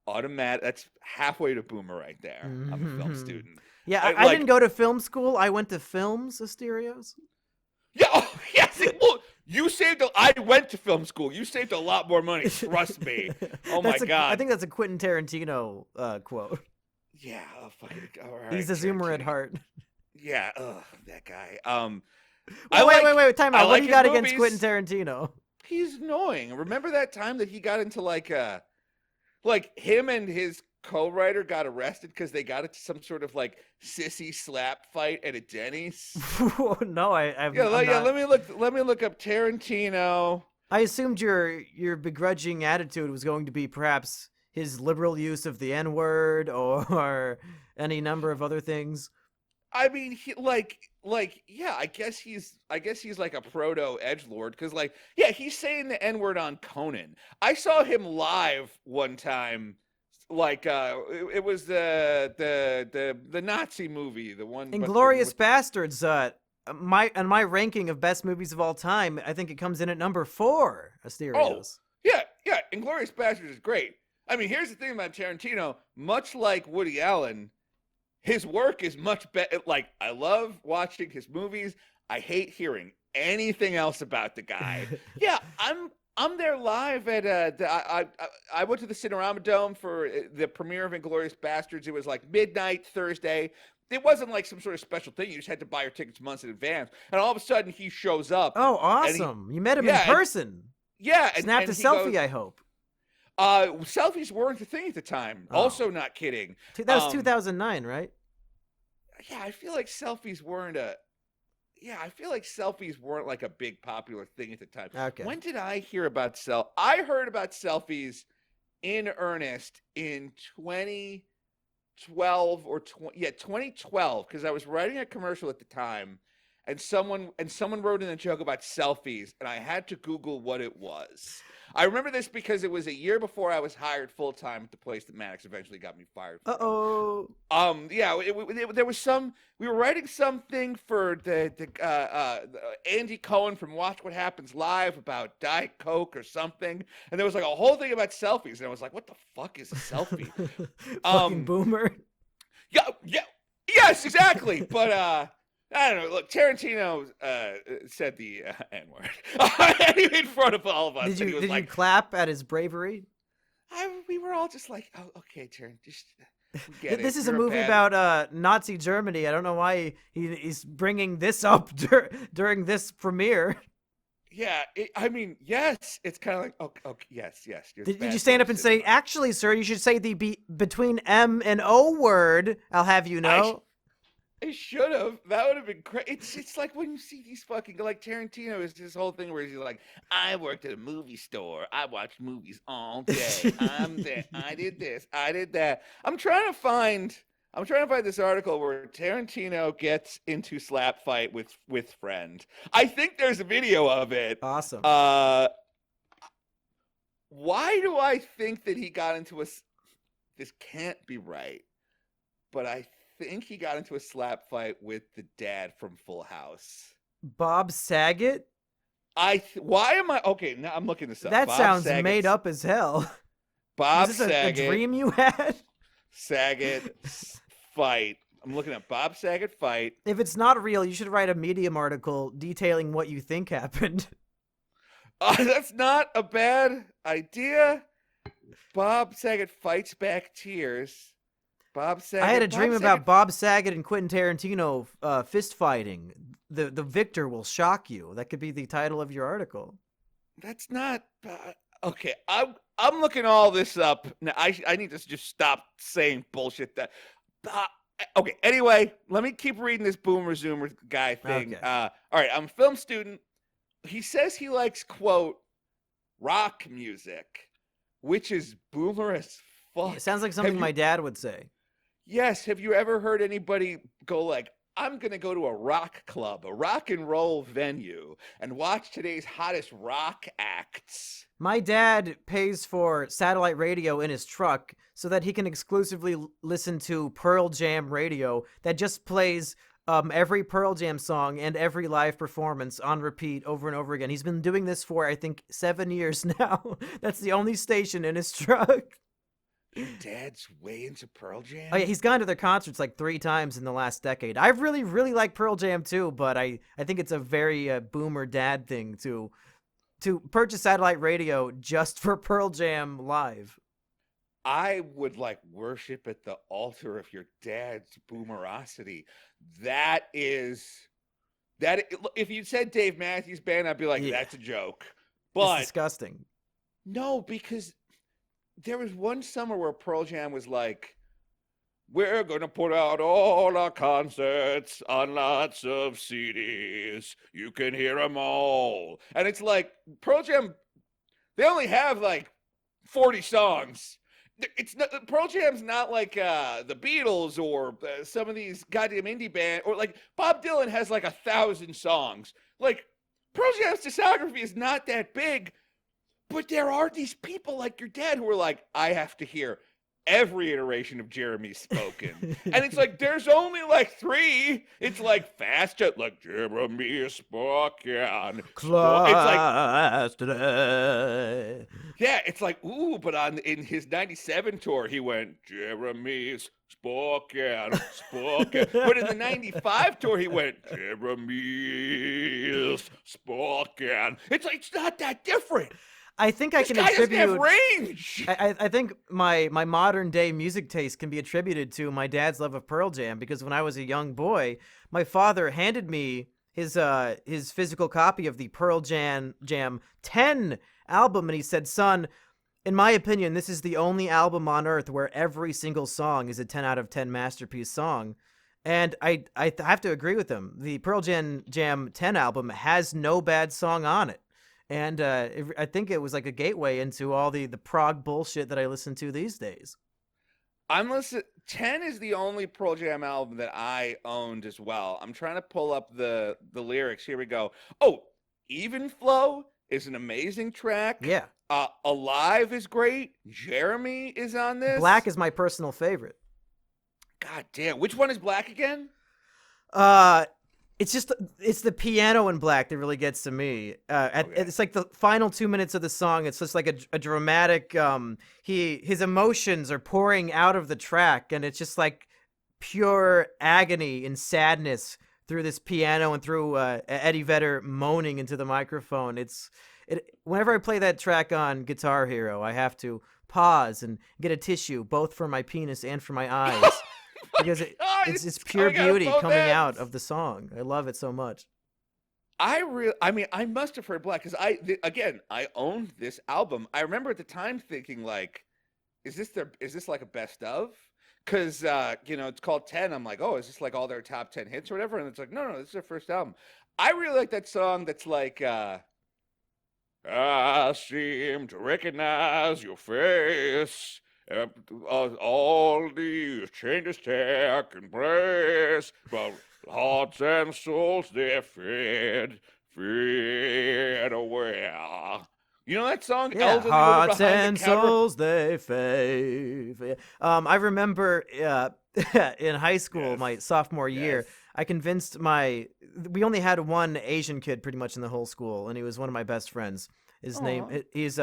Speaker 2: Automatic. That's halfway to boomer right there. I'm a film student.
Speaker 1: Yeah, I didn't go to film school. I went to films, Asterios.
Speaker 2: Yeah. Oh, yes. Well, I went to film school. You saved a lot more money. Trust me. Oh my God.
Speaker 1: I think that's a Quentin Tarantino quote.
Speaker 2: Yeah. Oh, fucking. All right,
Speaker 1: He's a zoomer at heart.
Speaker 2: Yeah. Ugh, that guy.
Speaker 1: Wait. Time out. What do you got
Speaker 2: movies.
Speaker 1: against Quentin Tarantino?
Speaker 2: He's annoying. Remember that time that he got into like him and his co-writer got arrested because they got into some sort of like sissy slap fight at a Denny's?
Speaker 1: No, I've
Speaker 2: yeah. Let me look up Tarantino.
Speaker 1: I assumed your begrudging attitude was going to be perhaps his liberal use of the N-word or any number of other things.
Speaker 2: I mean, yeah, I guess he's like a proto edgelord because he's saying the N-word on Conan. I saw him live one time, it was the Nazi movie, the one
Speaker 1: Inglourious Bastards. My ranking of best movies of all time, I think it comes in at number 4. Asterios.
Speaker 2: Oh, yeah, Inglourious Bastards is great. I mean, here's the thing about Tarantino. Much like Woody Allen, his work is much better. Like, I love watching his movies. I hate hearing anything else about the guy. Yeah, I'm there live at I went to the Cinerama Dome for the premiere of Inglourious Bastards. It was like midnight Thursday. It wasn't like some sort of special thing. You just had to buy your tickets months in advance. And all of a sudden, he shows up.
Speaker 1: Oh, awesome! You met him in person. Snapped a selfie.
Speaker 2: Goes,
Speaker 1: I hope.
Speaker 2: Selfies weren't a thing at the time. Oh. Also, not kidding.
Speaker 1: That was 2009, right?
Speaker 2: Yeah, I feel like selfies weren't like a big popular thing at the time.
Speaker 1: Okay.
Speaker 2: When did I hear about I heard about selfies in earnest in 2012 2012, because I was writing a commercial at the time, and someone wrote in a joke about selfies, and I had to Google what it was. I remember this because it was a year before I was hired full time at the place that Maddox eventually got me fired from. There was we were writing something for the Andy Cohen from Watch What Happens Live about Diet Coke or something, and there was like a whole thing about selfies, and I was like, what the fuck is a selfie?
Speaker 1: Fucking boomer.
Speaker 2: Yeah, yes, exactly. But I don't know. Look, Tarantino said the N-word in front of all of us.
Speaker 1: Did you clap at his bravery?
Speaker 2: We were all just like, "Oh, okay, Tarantino."
Speaker 1: This is a movie about Nazi Germany. I don't know why he's bringing this up during this premiere.
Speaker 2: Yeah, I mean, yes, it's kind of like, okay, yes.
Speaker 1: Did you stand up and say, "Actually, sir, you should say the between M and O word"? I'll have you know.
Speaker 2: It should have. That would have been great. It's like when you see these fucking like Tarantino is this whole thing where he's like, I worked at a movie store. I watched movies all day. I'm there. I did this. I did that. I'm trying to find this article where Tarantino gets into slap fight with friend. I think there's a video of it.
Speaker 1: Awesome.
Speaker 2: Why do I think that he got into this can't be right, but I think he got into a slap fight with the dad from Full House.
Speaker 1: Bob Saget?
Speaker 2: Why am I okay? Now I'm looking this up.
Speaker 1: That
Speaker 2: Bob
Speaker 1: sounds
Speaker 2: Saget's,
Speaker 1: made up as hell.
Speaker 2: Bob
Speaker 1: Was this a
Speaker 2: Saget.
Speaker 1: dream you had?
Speaker 2: Saget fight. I'm looking at Bob Saget fight.
Speaker 1: If it's not real, you should write a Medium article detailing what you think happened.
Speaker 2: That's not a bad idea. Bob Saget fights back tears. Bob Saget.
Speaker 1: I had a dream
Speaker 2: Bob
Speaker 1: about
Speaker 2: Saget,
Speaker 1: Bob Saget and Quentin Tarantino fist fighting. The victor will shock you. That could be the title of your article.
Speaker 2: That's not okay. I'm looking all this up. Now, I need to just stop saying bullshit. That okay. Anyway, let me keep reading this Boomer Zoomer guy thing.
Speaker 1: Okay.
Speaker 2: All right, I'm a film student. He says he likes quote rock music, which is boomer as fuck.
Speaker 1: It sounds like something my dad would say.
Speaker 2: Yes. Have you ever heard anybody go like, I'm going to go to a rock club, a rock and roll venue, and watch today's hottest rock acts?
Speaker 1: My dad pays for satellite radio in his truck so that he can exclusively listen to Pearl Jam radio that just plays every Pearl Jam song and every live performance on repeat over and over again. He's been doing this for, I think, 7 years now. That's the only station in his truck.
Speaker 2: Your dad's way into Pearl Jam?
Speaker 1: Oh yeah, he's gone to their concerts like 3 times in the last decade. I really, really like Pearl Jam too, but I think it's a very boomer dad thing to purchase satellite radio just for Pearl Jam live.
Speaker 2: I would like worship at the altar of your dad's boomerosity. That is that. If you said Dave Matthews Band, I'd be like, that's a joke. But
Speaker 1: it's disgusting.
Speaker 2: No, because there was one summer where Pearl Jam was like, we're going to put out all our concerts on lots of CDs. You can hear them all. And it's like, Pearl Jam, they only have like 40 songs. It's not, Pearl Jam's not like the Beatles or some of these goddamn indie band, or like Bob Dylan has like 1,000 songs. Like, Pearl Jam's discography is not that big. But there are these people like your dad who are like, I have to hear every iteration of Jeremy spoken. And it's like, there's only like 3. It's like fast, like Jeremy spoken.
Speaker 1: Class today.
Speaker 2: Yeah, it's like, ooh, but in his 97 tour, he went, Jeremy's spoken. But in the 95 tour, he went, Jeremy's spoken. It's like, it's not that different.
Speaker 1: I think I
Speaker 2: this
Speaker 1: can
Speaker 2: guy
Speaker 1: attribute.
Speaker 2: Doesn't have range.
Speaker 1: I think my modern day music taste can be attributed to my dad's love of Pearl Jam, because when I was a young boy, my father handed me his physical copy of the Pearl Jam 10 album, and he said, "Son, in my opinion, this is the only album on earth where every single song is a 10 out of 10 masterpiece song." And I have to agree with him. The Pearl Jam 10 album has no bad song on it. And I think it was like a gateway into all the prog bullshit that I listen to these days.
Speaker 2: 10 is the only Pearl Jam album that I owned as well. I'm trying to pull up the lyrics. Here we go. Oh, Even Flow is an amazing track.
Speaker 1: Yeah.
Speaker 2: Alive is great. Jeremy is on this.
Speaker 1: Black is my personal favorite.
Speaker 2: God damn. Which one is Black again?
Speaker 1: It's the piano in Black that really gets to me.
Speaker 2: Okay.
Speaker 1: It's like the final 2 minutes of the song. It's just like a dramatic. His emotions are pouring out of the track, and it's just like pure agony and sadness through this piano and through Eddie Vedder moaning into the microphone. Whenever I play that track on Guitar Hero, I have to pause and get a tissue, both for my penis and for my eyes. Because it's pure beauty coming out of the song. I love it so much.
Speaker 2: I must have heard Black because I owned this album. I remember at the time thinking like, is this like a best of? because it's called 10. I'm like, oh, is this like all their top 10 hits or whatever? And it's like, no, this is their first album. I really like that song that's like, I seem to recognize your face. All these changes taking place, but hearts and souls they fade away. You know that song,
Speaker 1: Yeah,
Speaker 2: Elderly Woman
Speaker 1: hearts
Speaker 2: Behind
Speaker 1: and
Speaker 2: the Counter?
Speaker 1: souls they fade. I remember in high school,
Speaker 2: Yes.
Speaker 1: my sophomore year,
Speaker 2: Yes.
Speaker 1: I convinced we only had one Asian kid pretty much in the whole school, and he was one of my best friends. His name,
Speaker 2: Aw.
Speaker 1: he's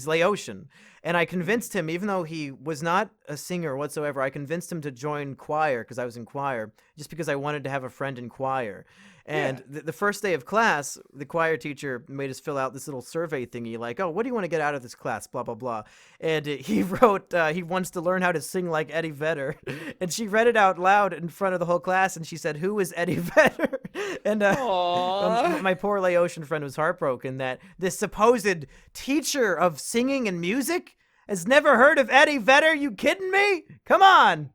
Speaker 1: Laotian, and I convinced him, even though he was not a singer whatsoever, I convinced him to join choir because I was in choir, just because I wanted to have a friend in choir. And the first day of class, the choir teacher made us fill out this little survey thingy, like, oh, what do you want to get out of this class, blah, blah, blah. And he wrote, he wants to learn how to sing like Eddie Vedder. And she read it out loud in front of the whole class, and she said, who is Eddie Vedder? And
Speaker 2: Aw.
Speaker 1: my poor Laotian friend was heartbroken that this supposed teacher of singing and music has never heard of Eddie Vedder. You kidding me? Come on.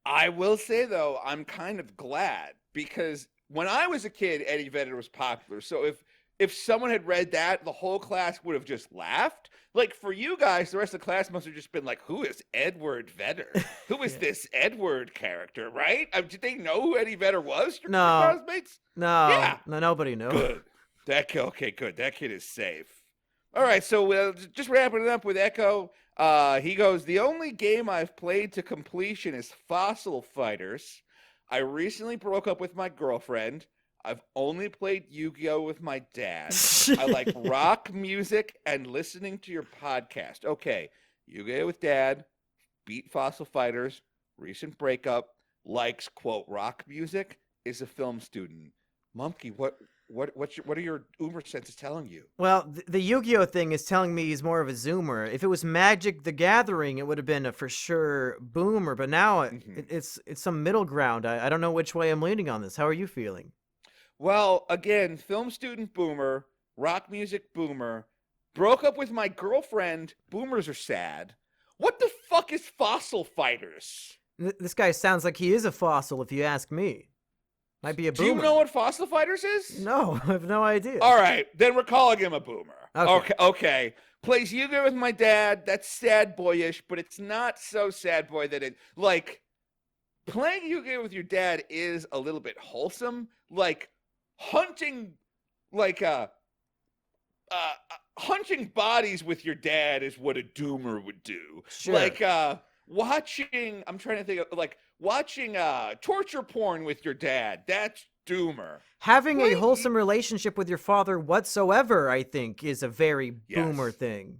Speaker 2: I will say, though, I'm kind of glad because when I was a kid, Eddie Vedder was popular. So if someone had read that, the whole class would have just laughed. Like for you guys, the rest of the class must have just been like, "Who is Edward Vedder? Who is this Edward character?" Right? Did they know who Eddie Vedder was? Your
Speaker 1: No.
Speaker 2: classmates?
Speaker 1: No,
Speaker 2: Yeah.
Speaker 1: no, nobody knew.
Speaker 2: Good. Okay, good. That kid is safe. All right, so just wrapping it up with Echo. He goes, the only game I've played to completion is Fossil Fighters. I recently broke up with my girlfriend. I've only played Yu-Gi-Oh! With my dad. I like rock music and listening to your podcast. Okay, Yu-Gi-Oh! With dad, beat Fossil Fighters, recent breakup, likes, quote, rock music, is a film student. Mumkey, what are your Oomer senses telling you?
Speaker 1: Well, the Yu-Gi-Oh thing is telling me he's more of a Zoomer. If it was Magic the Gathering, it would have been a for sure Boomer. But now it's some middle ground. I don't know which way I'm leaning on this. How are you feeling?
Speaker 2: Well, again, film student Boomer, rock music Boomer, broke up with my girlfriend. Boomers are sad. What the fuck is Fossil Fighters?
Speaker 1: This guy sounds like he is a fossil, if you ask me. Might be a
Speaker 2: Do
Speaker 1: Boomer.
Speaker 2: you know what Fossil Fighters is?
Speaker 1: No, I have no idea.
Speaker 2: All right, then we're calling him a Boomer.
Speaker 1: Okay.
Speaker 2: Okay. Plays Yu-Gi-Oh! With my dad. That's sad boyish, but it's not so sad boy that it, like, playing Yu-Gi-Oh! With your dad is a little bit wholesome. Like, hunting bodies with your dad is what a doomer would do.
Speaker 1: Sure.
Speaker 2: Like watching torture porn with your dad, that's doomer.
Speaker 1: Having a wholesome relationship with your father whatsoever, I think, is a very Boomer thing.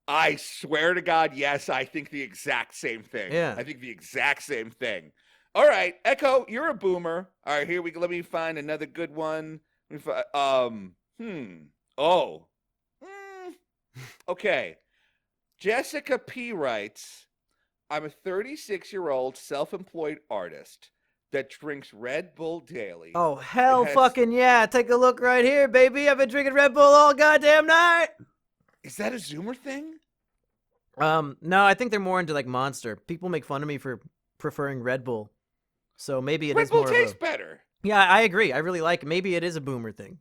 Speaker 2: I swear to God, yes, I think the exact same thing.
Speaker 1: Yeah.
Speaker 2: I think the exact same thing. All right, Echo, you're a Boomer. All right, here we go. Let me find another good one. Okay. Jessica P. writes, I'm a 36-year-old self-employed artist that drinks Red Bull daily.
Speaker 1: Oh, hell fucking yeah. Take a look right here, baby. I've been drinking Red Bull all goddamn night.
Speaker 2: Is that a Zoomer thing?
Speaker 1: No, I think they're more into like Monster. People make fun of me for preferring Red Bull. So maybe it is more
Speaker 2: Red Bull tastes better.
Speaker 1: Yeah, I agree. I really like it. Maybe it is a Boomer thing.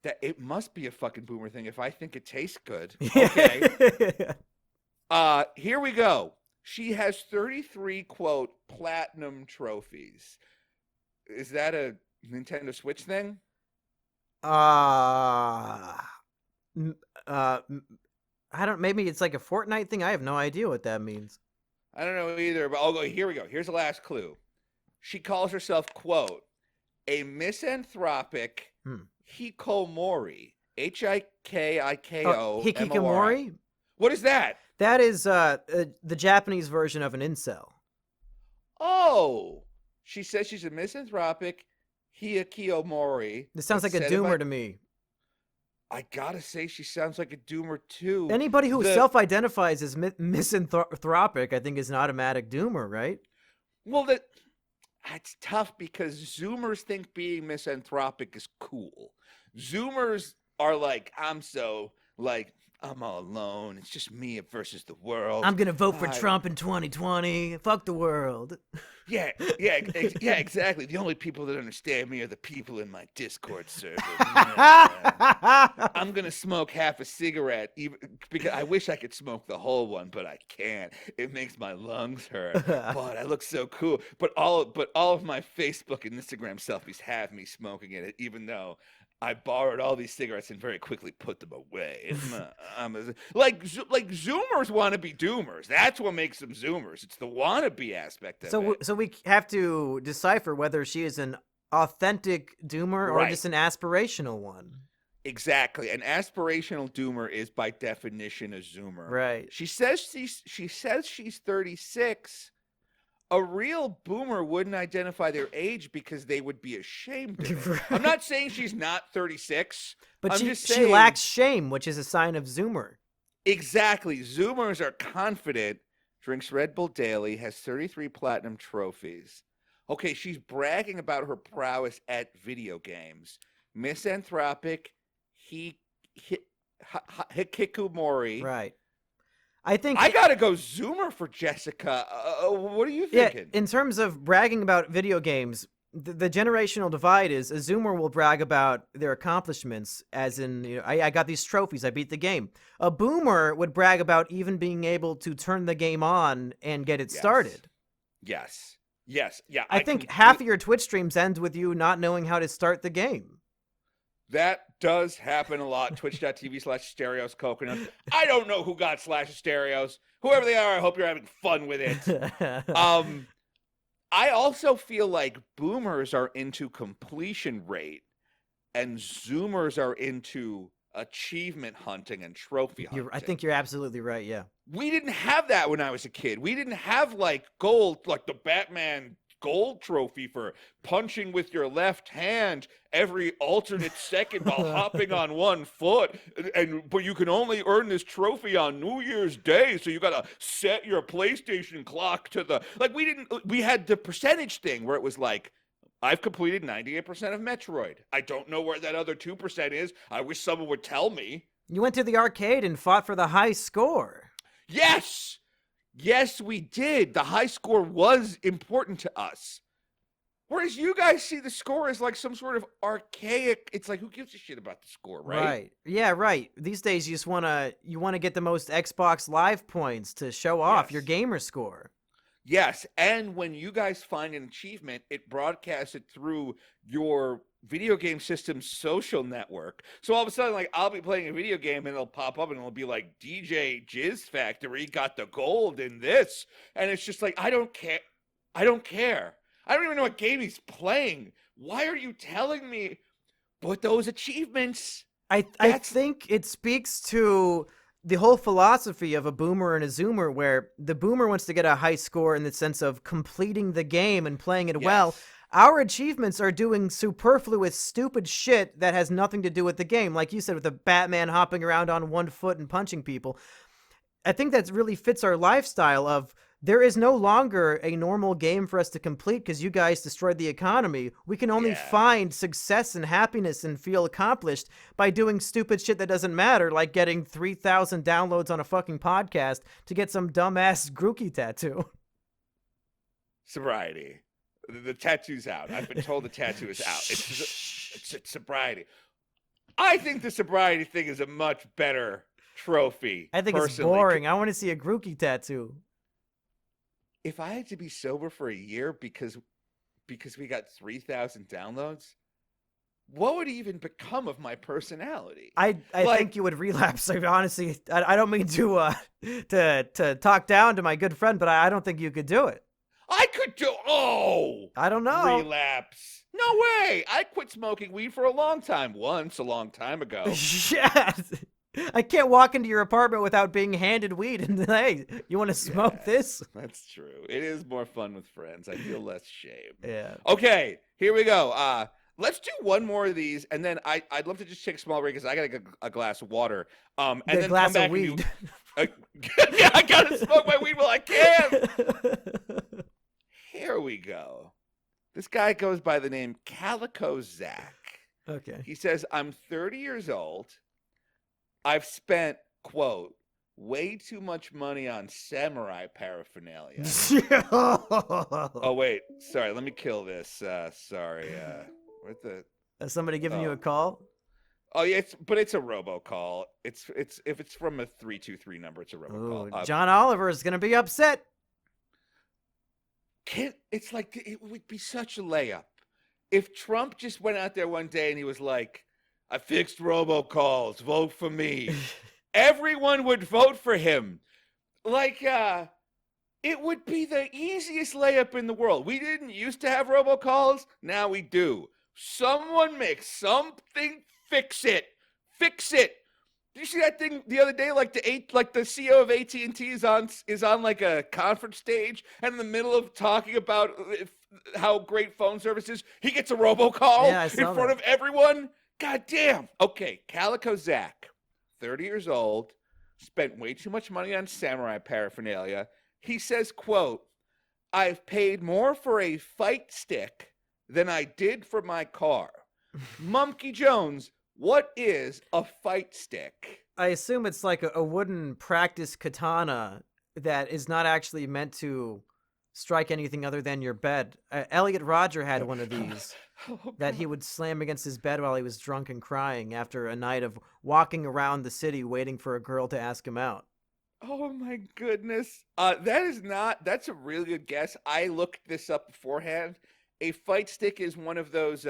Speaker 2: That it must be a fucking Boomer thing if I think it tastes good. Okay. Here we go. She has 33, quote, platinum trophies. Is that a Nintendo Switch thing?
Speaker 1: I don't, maybe it's like a Fortnite thing. I have no idea what that means.
Speaker 2: I don't know either, but I'll go. Here we go. Here's the last clue. She calls herself, quote, a misanthropic hikikomori. Hikiko.
Speaker 1: Oh, hikikomori?
Speaker 2: What is that?
Speaker 1: That is the Japanese version of an incel.
Speaker 2: Oh, she says she's a misanthropic hikikomori.
Speaker 1: This sounds like a Doomer to me.
Speaker 2: I gotta say, she sounds like a Doomer too.
Speaker 1: Anybody who self-identifies as misanthropic, I think, is an automatic Doomer, right?
Speaker 2: Well, it's tough because Zoomers think being misanthropic is cool. Zoomers are like, I'm so, like, I'm all alone. It's just me versus the world.
Speaker 1: I'm gonna vote for
Speaker 2: I-
Speaker 1: Trump in 2020. Fuck the world.
Speaker 2: Yeah, yeah, exactly. The only people that understand me are the people in my Discord server. I'm gonna smoke half a cigarette, even because I wish I could smoke the whole one, but I can't. It makes my lungs hurt. But I look so cool. But all of my Facebook and Instagram selfies have me smoking it, even though I borrowed all these cigarettes and very quickly put them away. Like Zoomers want to be Doomers. That's what makes them Zoomers. It's the wannabe aspect of it.
Speaker 1: So we have to decipher whether she is an authentic doomer or
Speaker 2: Right.
Speaker 1: just an aspirational one.
Speaker 2: Exactly. An aspirational doomer is by definition a zoomer.
Speaker 1: Right.
Speaker 2: She says she's 36. A real boomer wouldn't identify their age because they would be ashamed of it. I'm not saying she's not 36.
Speaker 1: But
Speaker 2: I'm
Speaker 1: she
Speaker 2: just saying,
Speaker 1: lacks shame, which is a sign of zoomer.
Speaker 2: Exactly. Zoomers are confident, drinks Red Bull daily, has 33 platinum trophies. Okay, she's bragging about her prowess at video games. Misanthropic, Hikikomori.
Speaker 1: Right. I think
Speaker 2: I gotta go Zoomer for Jessica. What are you thinking?
Speaker 1: in terms of bragging about video games, the generational divide is a Zoomer will brag about their accomplishments, as in, you know, I got these trophies, I beat the game. A Boomer would brag about even being able to turn the game on and get it started.
Speaker 2: Yes. Yeah.
Speaker 1: I think half of your Twitch streams ends with you not knowing how to start the game.
Speaker 2: That does happen a lot. Twitch.tv/Asterios Coconut. I don't know who got /Asterios. Whoever they are, I hope you're having fun with it. I also feel like boomers are into completion rate and zoomers are into achievement hunting and trophy hunting.
Speaker 1: I think you're absolutely right, yeah.
Speaker 2: We didn't have that when I was a kid. We didn't have like gold, like the Batman gold trophy for punching with your left hand every alternate second while hopping on one foot, but you can only earn this trophy on New Year's Day, so you gotta set your PlayStation clock to the we had the percentage thing where it was like, I've completed 98% of Metroid. I don't know where that other 2% is. I wish someone would tell me.
Speaker 1: You went to the arcade and fought for the high score.
Speaker 2: Yes, we did. The high score was important to us. Whereas you guys see the score as like some sort of archaic. It's like, who gives a shit about the score, right?
Speaker 1: Right. Yeah, right. These days you just wanna get the most Xbox Live points to show off your gamer score.
Speaker 2: Yes, and when you guys find an achievement, it broadcasts it through your video game system's social network. So all of a sudden, like, I'll be playing a video game and it'll pop up and it'll be like, DJ Jizz Factory got the gold in this. And it's just like, I don't care. I don't even know what game he's playing. Why are you telling me? But those achievements.
Speaker 1: I think it speaks to the whole philosophy of a boomer and a zoomer, where the boomer wants to get a high score in the sense of completing the game and playing it well. Our achievements are doing superfluous, stupid shit that has nothing to do with the game. Like you said, with the Batman hopping around on one foot and punching people. I think that really fits our lifestyle of, there is no longer a normal game for us to complete because you guys destroyed the economy. We can only find success and happiness and feel accomplished by doing stupid shit that doesn't matter, like getting 3,000 downloads on a fucking podcast to get some dumbass Grookey tattoo.
Speaker 2: Sobriety. The tattoo's out. I've been told the tattoo is out. It's sobriety. I think the sobriety thing is a much better trophy.
Speaker 1: I think it's boring. I want to see a Grookey tattoo.
Speaker 2: If I had to be sober for a year because we got 3,000 downloads, what would even become of my personality?
Speaker 1: I think you would relapse. I mean, honestly, I don't mean to talk down to my good friend, but I don't think you could do it.
Speaker 2: I could do. Oh,
Speaker 1: I don't know.
Speaker 2: Relapse? No way. I quit smoking weed for a long time. Once, a long time ago.
Speaker 1: Yeah. I can't walk into your apartment without being handed weed and, hey, you want to smoke this?
Speaker 2: That's true. It is more fun with friends. I feel less shame.
Speaker 1: Yeah.
Speaker 2: Okay, here we go. Let's do one more of these, and then I'd love to just take a small break because I gotta get a glass of water. And
Speaker 1: Get
Speaker 2: then
Speaker 1: a glass
Speaker 2: come back
Speaker 1: of weed.
Speaker 2: Yeah, I gotta smoke my weed while I can. Here we go. This guy goes by the name Calico Zach.
Speaker 1: Okay.
Speaker 2: He says, I'm 30 years old. I've spent quote, way too much money on samurai paraphernalia. Oh, wait. Sorry, let me kill this. Sorry. What the?
Speaker 1: Has somebody giving you
Speaker 2: Oh.
Speaker 1: a call?
Speaker 2: Oh, yeah, it's a robocall. It's if it's from a 323 number, it's a robocall.
Speaker 1: Ooh, John Oliver is gonna be upset.
Speaker 2: It's like it would be such a layup if Trump just went out there one day and he was like, "I fixed robocalls. Vote for me." Everyone would vote for him. Like, it would be the easiest layup in the world. We didn't used to have robocalls. Now we do. Someone make something. Fix it. Fix it. Did you see that thing the other day? Like the CEO of AT&T is on like a conference stage, and in the middle of talking about how great phone service is, he gets a robocall in front of everyone. God damn. Okay, Calico Zach, 30 years old, spent way too much money on samurai paraphernalia. He says, quote, "I've paid more for a fight stick than I did for my car." Mumkey Jones, what is a fight stick?
Speaker 1: I assume it's like a wooden practice katana that is not actually meant to strike anything other than your bed. Elliot Rodger had one of these that he would slam against his bed while he was drunk and crying after a night of walking around the city waiting for a girl to ask him out.
Speaker 2: Oh my goodness. That's a really good guess. I looked this up beforehand. A fight stick is one of those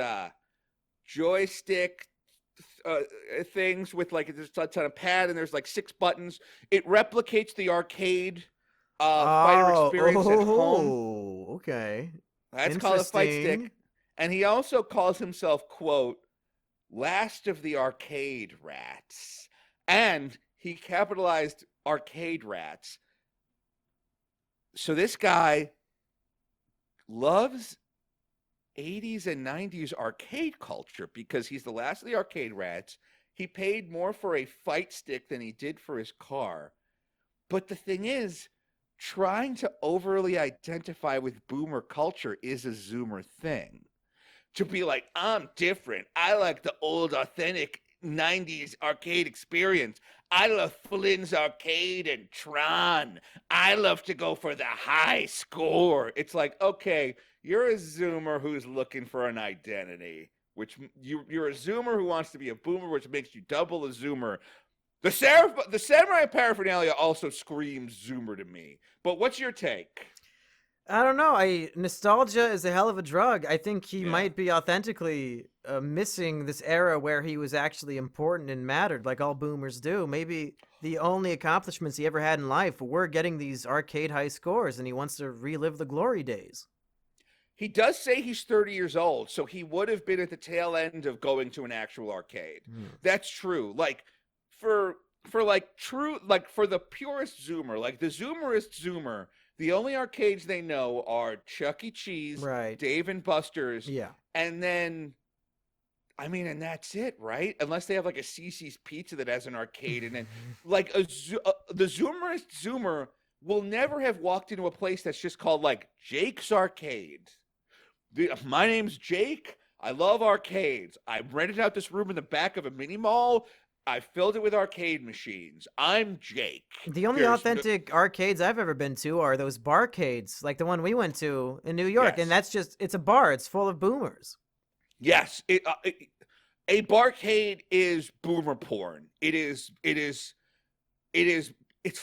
Speaker 2: joystick things with like there's a ton of pad and there's like 6 buttons. It replicates the arcade fighter experience at home.
Speaker 1: Oh, okay.
Speaker 2: That's called a fight stick. And he also calls himself, quote, "last of the arcade rats." And he capitalized arcade rats. So this guy loves 80s and 90s arcade culture because he's the last of the arcade rats. He paid more for a fight stick than he did for his car. But the thing is, trying to overly identify with boomer culture is a Zoomer thing. To be like, I'm different. I like the old, authentic 90s arcade experience. I love Flynn's Arcade and Tron. I love to go for the high score. It's like, okay, you're a Zoomer who's looking for an identity, which you're a Zoomer who wants to be a boomer, which makes you double a Zoomer. The samurai paraphernalia also screams Zoomer to me. But what's your take?
Speaker 1: I don't know. Nostalgia is a hell of a drug. I think he might be authentically missing this era where he was actually important and mattered, like all boomers do. Maybe the only accomplishments he ever had in life were getting these arcade high scores, and he wants to relive the glory days.
Speaker 2: He does say he's 30 years old, so he would have been at the tail end of going to an actual arcade. That's true. Like for the purest Zoomer, like the Zoomerist Zoomer, the only arcades they know are Chuck E. Cheese,
Speaker 1: Right.
Speaker 2: Dave and Buster's,
Speaker 1: Yeah.
Speaker 2: and then, I mean, and that's it, right? Unless they have like a Cece's Pizza that has an arcade, and then like the Zoomerist Zoomer will never have walked into a place that's just called like Jake's Arcade. My name's Jake. I love arcades. I rented out this room in the back of a mini mall. I filled it with arcade machines. I'm Jake.
Speaker 1: The only authentic arcades I've ever been to are those barcades, like the one we went to in New York, and that's just, it's a bar. It's full of boomers.
Speaker 2: Yes. A barcade is boomer porn. It's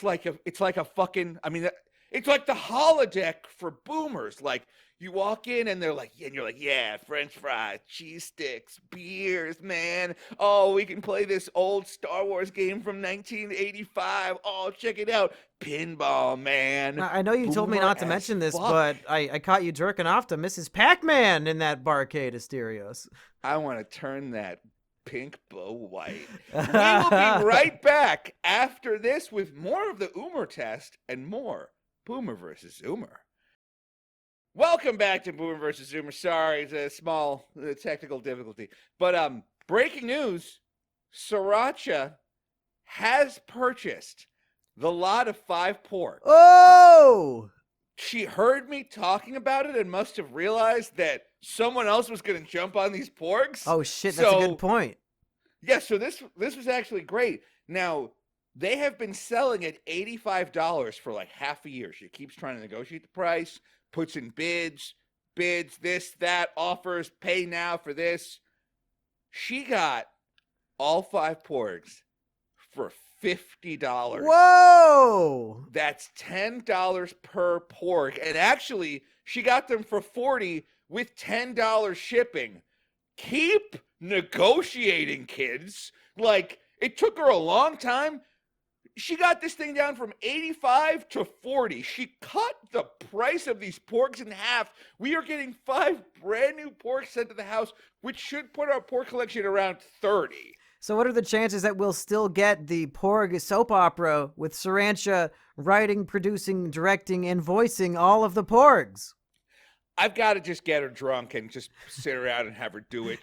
Speaker 2: like a fucking, I mean, it's like the holodeck for boomers. Like, you walk in and they're like, and you're like, yeah, French fries, cheese sticks, beers, man. Oh, we can play this old Star Wars game from 1985. Oh, check it out. Pinball, man.
Speaker 1: I know you told me not to mention this, but I caught you jerking off to Mrs. Pac-Man in that barcade, Asterios.
Speaker 2: I want to turn that pink bow white. We will be right back after this with more of the Oomer test and more Boomer versus Zoomer. Welcome back to Boomer versus Zoomer. Sorry, it's a small technical difficulty. But breaking news, Sriracha has purchased the lot of 5 porgs.
Speaker 1: Oh!
Speaker 2: She heard me talking about it and must have realized that someone else was going to jump on these porgs.
Speaker 1: Oh, shit, that's a good point.
Speaker 2: Yeah, so this was actually great. Now, They have been selling at $85 for like half a year. She keeps trying to negotiate the price, puts in bids, this, that, offers, pay now for this. She got all 5 porgs for $50.
Speaker 1: Whoa!
Speaker 2: That's $10 per porg. And actually, she got them for $40 with $10 shipping. Keep negotiating, kids. Like, it took her a long time. She got this thing down from 85 to 40. She cut the price of these porgs in half. We are getting 5 brand new porgs sent to the house, which should put our porg collection around 30.
Speaker 1: So what are the chances that we'll still get the Porg soap opera with Sarancha writing, producing, directing, and voicing all of the porgs?
Speaker 2: I've got to just get her drunk and just sit around and have her do it.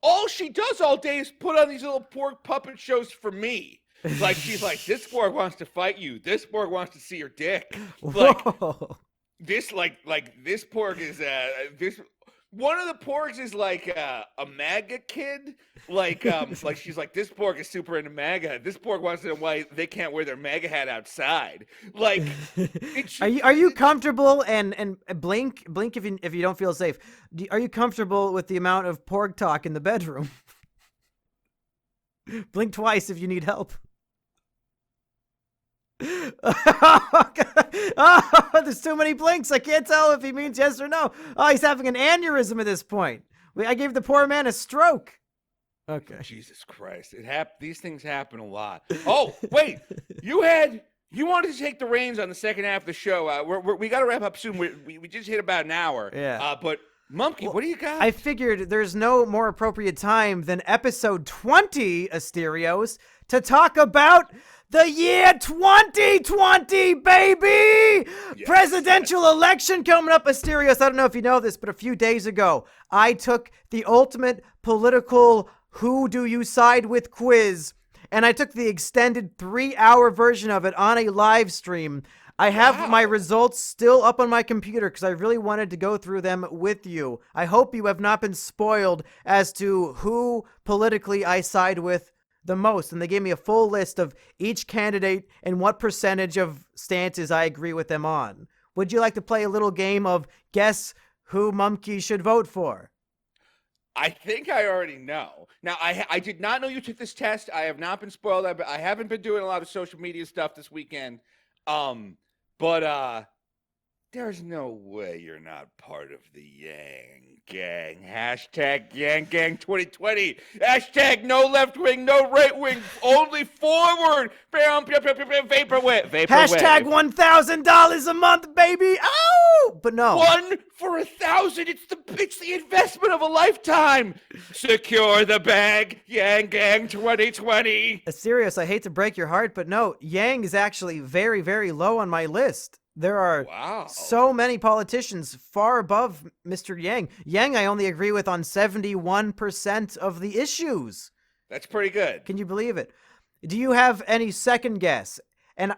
Speaker 2: All she does all day is put on these little porg puppet shows for me. Like, she's like, this porg wants to fight you. This porg wants to see your dick. Like,
Speaker 1: Whoa.
Speaker 2: this porg is this. One of the porgs is like a MAGA kid. Like she's like, this porg is super into MAGA. This porg wants to know why they can't wear their MAGA hat outside. Like,
Speaker 1: are you comfortable and blink if you don't feel safe? Are you comfortable with the amount of porg talk in the bedroom? Blink twice if you need help. Oh, there's too many blinks. I can't tell if he means yes or no. Oh, he's having an aneurysm at this point. I gave the poor man a stroke. Okay.
Speaker 2: Jesus Christ. These things happen a lot. Oh, wait. You wanted to take the reins on the second half of the show. We got to wrap up soon. We just hit about an hour.
Speaker 1: Yeah.
Speaker 2: But Mumkey, what do you got?
Speaker 1: I figured there's no more appropriate time than episode 20, Asterios, to talk about the year 2020, baby!
Speaker 2: Yes,
Speaker 1: Presidential election coming up, Asterios. I don't know if you know this, but a few days ago, I took the ultimate political who do you side with quiz, and I took the extended 3-hour version of it on a live stream. I have my results still up on my computer because I really wanted to go through them with you. I hope you have not been spoiled as to who politically I side with the most. And they gave me a full list of each candidate and what percentage of stances I agree with them on. Would you like to play a little game of guess who Mumkey should vote for?
Speaker 2: I think I already know. Now, I did not know you took this test. I have not been spoiled. I haven't been doing a lot of social media stuff this weekend. But there's no way you're not part of the Yang Gang. Hashtag Yang Gang 2020. Hashtag no left wing, no right wing, only forward. Vaporwave.
Speaker 1: Hashtag $1,000 a month, baby. Oh, but no.
Speaker 2: 1 for 1,000. It's the investment of a lifetime. Secure the bag. Yang Gang 2020.
Speaker 1: Asterios, I hate to break your heart, but no, Yang is actually very, very low on my list. There are so many politicians far above Mr. Yang. Yang, I only agree with on 71% of the issues.
Speaker 2: That's pretty good.
Speaker 1: Can you believe it? Do you have any second guess? And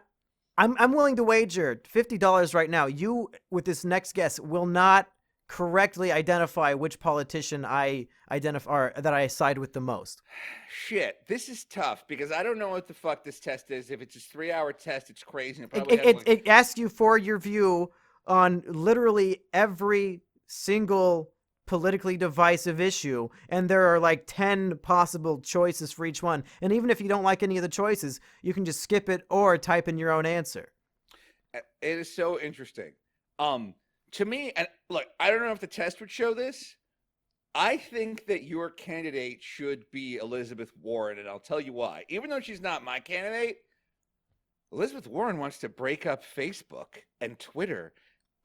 Speaker 1: I'm willing to wager $50 right now. You, with this next guess, will not correctly identify which politician I identify or that I side with the most.
Speaker 2: Shit, this is tough because I don't know what the fuck this test is. If it's a 3-hour test, it's crazy. It
Speaker 1: asks you for your view on literally every single politically divisive issue, and there are like 10 possible choices for each one. And even if you don't like any of the choices, you can just skip it or type in your own answer.
Speaker 2: It is so interesting. To me, and look, I don't know if the test would show this. I think that your candidate should be Elizabeth Warren, and I'll tell you why. Even though she's not my candidate, Elizabeth Warren wants to break up Facebook and Twitter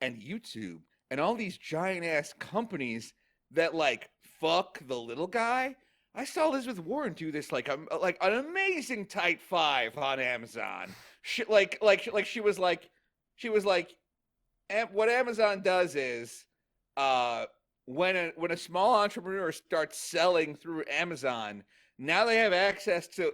Speaker 2: and YouTube and all these giant-ass companies that, like, fuck the little guy. I saw Elizabeth Warren do this, like an amazing tight 5 on Amazon. She was like, what Amazon does is, when a small entrepreneur starts selling through Amazon, now they have access to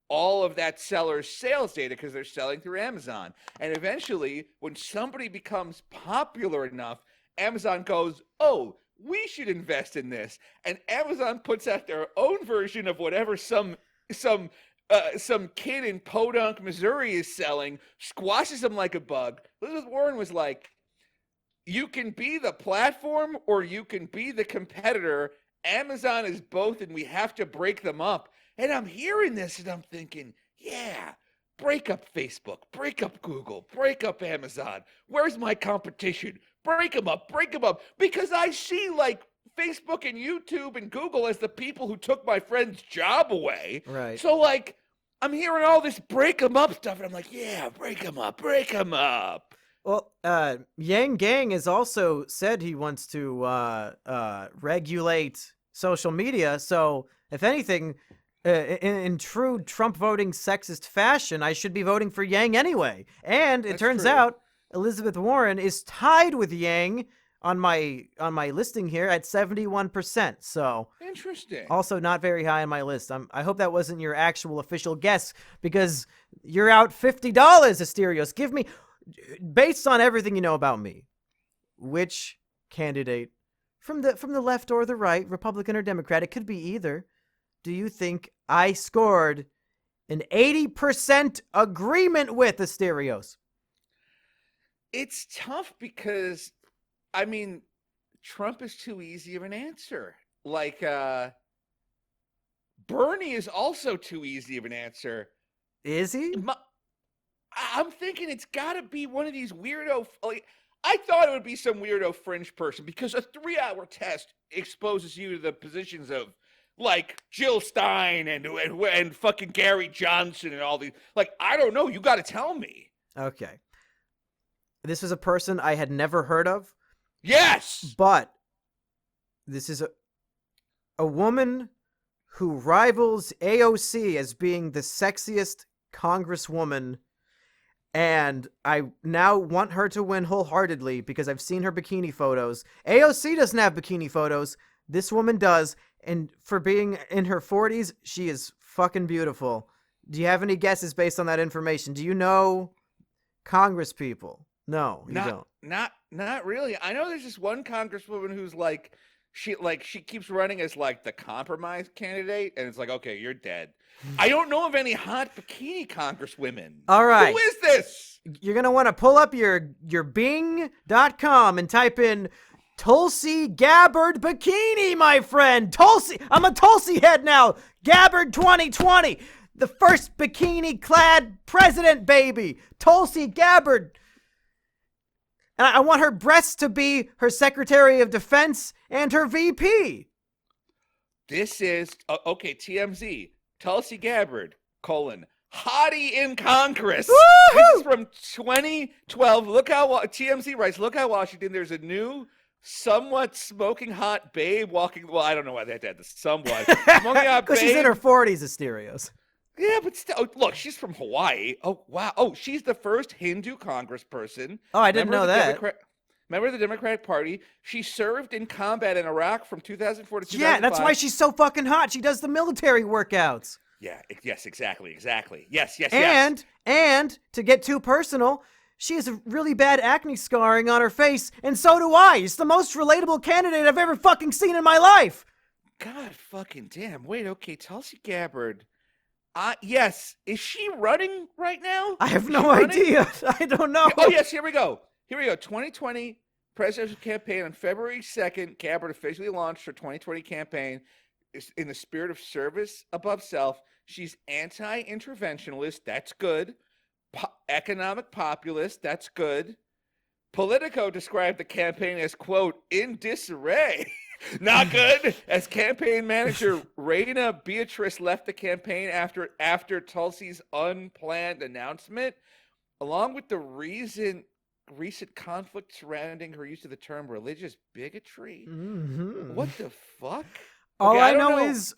Speaker 2: all of that seller's sales data because they're selling through Amazon. And eventually, when somebody becomes popular enough, Amazon goes, oh, we should invest in this. And Amazon puts out their own version of whatever some some kid in Podunk, Missouri is selling, squashes him like a bug. Elizabeth Warren was like, you can be the platform or you can be the competitor. Amazon is both, and we have to break them up. And I'm hearing this and I'm thinking, yeah, break up Facebook, break up Google, break up Amazon. Where's my competition? Break them up, break them up. Because I see like Facebook and YouTube and Google as the people who took my friend's job away.
Speaker 1: Right.
Speaker 2: So like, I'm hearing all this break them up stuff, and I'm like, yeah, break them up, break them up.
Speaker 1: Well, Yang Gang has also said he wants to regulate social media. So, if anything, in true Trump voting sexist fashion, I should be voting for Yang anyway. And it turns out Elizabeth Warren is tied with Yang on my listing here at 71%. So
Speaker 2: interesting.
Speaker 1: Also not very high on my list. I hope that wasn't your actual official guess, because you're out $50, Asterios. Give me, based on everything you know about me, which candidate from the left or the right, Republican or Democrat, it could be either, do you think I scored an 80% agreement with, Asterios?
Speaker 2: It's tough because, I mean, Trump is too easy of an answer. Like, Bernie is also too easy of an answer.
Speaker 1: Is he?
Speaker 2: I'm thinking it's got to be one of these weirdo. Like, I thought it would be some weirdo fringe person, because a 3-hour test exposes you to the positions of like Jill Stein and fucking Gary Johnson and all these. Like, I don't know. You got to tell me.
Speaker 1: Okay. This is a person I had never heard of.
Speaker 2: Yes.
Speaker 1: But this is a woman who rivals AOC as being the sexiest congresswoman, and I now want her to win wholeheartedly because I've seen her bikini photos. AOC doesn't have bikini photos. This woman does, and for being in her 40s, she is fucking beautiful. Do you have any guesses based on that information? Do you know Congress people? No, you don't.
Speaker 2: Not really. I know there's this one congresswoman who's like, she keeps running as like the compromise candidate, and it's like, okay, you're dead. I don't know of any hot bikini congresswomen.
Speaker 1: All right.
Speaker 2: Who is this?
Speaker 1: You're going to want to pull up your Bing.com and type in Tulsi Gabbard bikini, my friend. Tulsi. I'm a Tulsi head now. Gabbard 2020. The first bikini-clad president, baby. Tulsi Gabbard. And I want her breasts to be her Secretary of Defense and her VP.
Speaker 2: This is, okay, TMZ. Tulsi Gabbard, hottie in Congress.
Speaker 1: Woo-hoo!
Speaker 2: This is from 2012. Look how, TMZ writes, look how Washington, there's a new, somewhat smoking hot babe walking, well, I don't know why they had to add the somewhat. Smoking hot
Speaker 1: Because she's in her 40s, Asterios.
Speaker 2: Yeah, but still, look, she's from Hawaii. Oh, wow. Oh, she's the first Hindu congressperson.
Speaker 1: Oh, I didn't know that.
Speaker 2: Member of the Democratic Party. She served in combat in Iraq from 2004 to 2005.
Speaker 1: Yeah, that's why she's so fucking hot. She does the military workouts.
Speaker 2: Yeah, yes, exactly. Yes.
Speaker 1: And to get too personal, she has a really bad acne scarring on her face, and so do I. It's the most relatable candidate I've ever fucking seen in my life.
Speaker 2: God fucking damn. Wait, okay, Tulsi Gabbard. Yes. Is she running right now?
Speaker 1: I have no idea. I don't know.
Speaker 2: Oh, yes, here we go. 2020 presidential campaign on February 2nd. Gabbard officially launched her 2020 campaign in the spirit of service above self. She's anti-interventionalist. That's good. Economic populist. That's good. Politico described the campaign as, quote, in disarray. Not good. As campaign manager, Raina Beatrice left the campaign after Tulsi's unplanned announcement, along with the recent conflict surrounding her use of the term religious bigotry.
Speaker 1: Mm-hmm.
Speaker 2: What the fuck?
Speaker 1: All
Speaker 2: Okay,
Speaker 1: I know is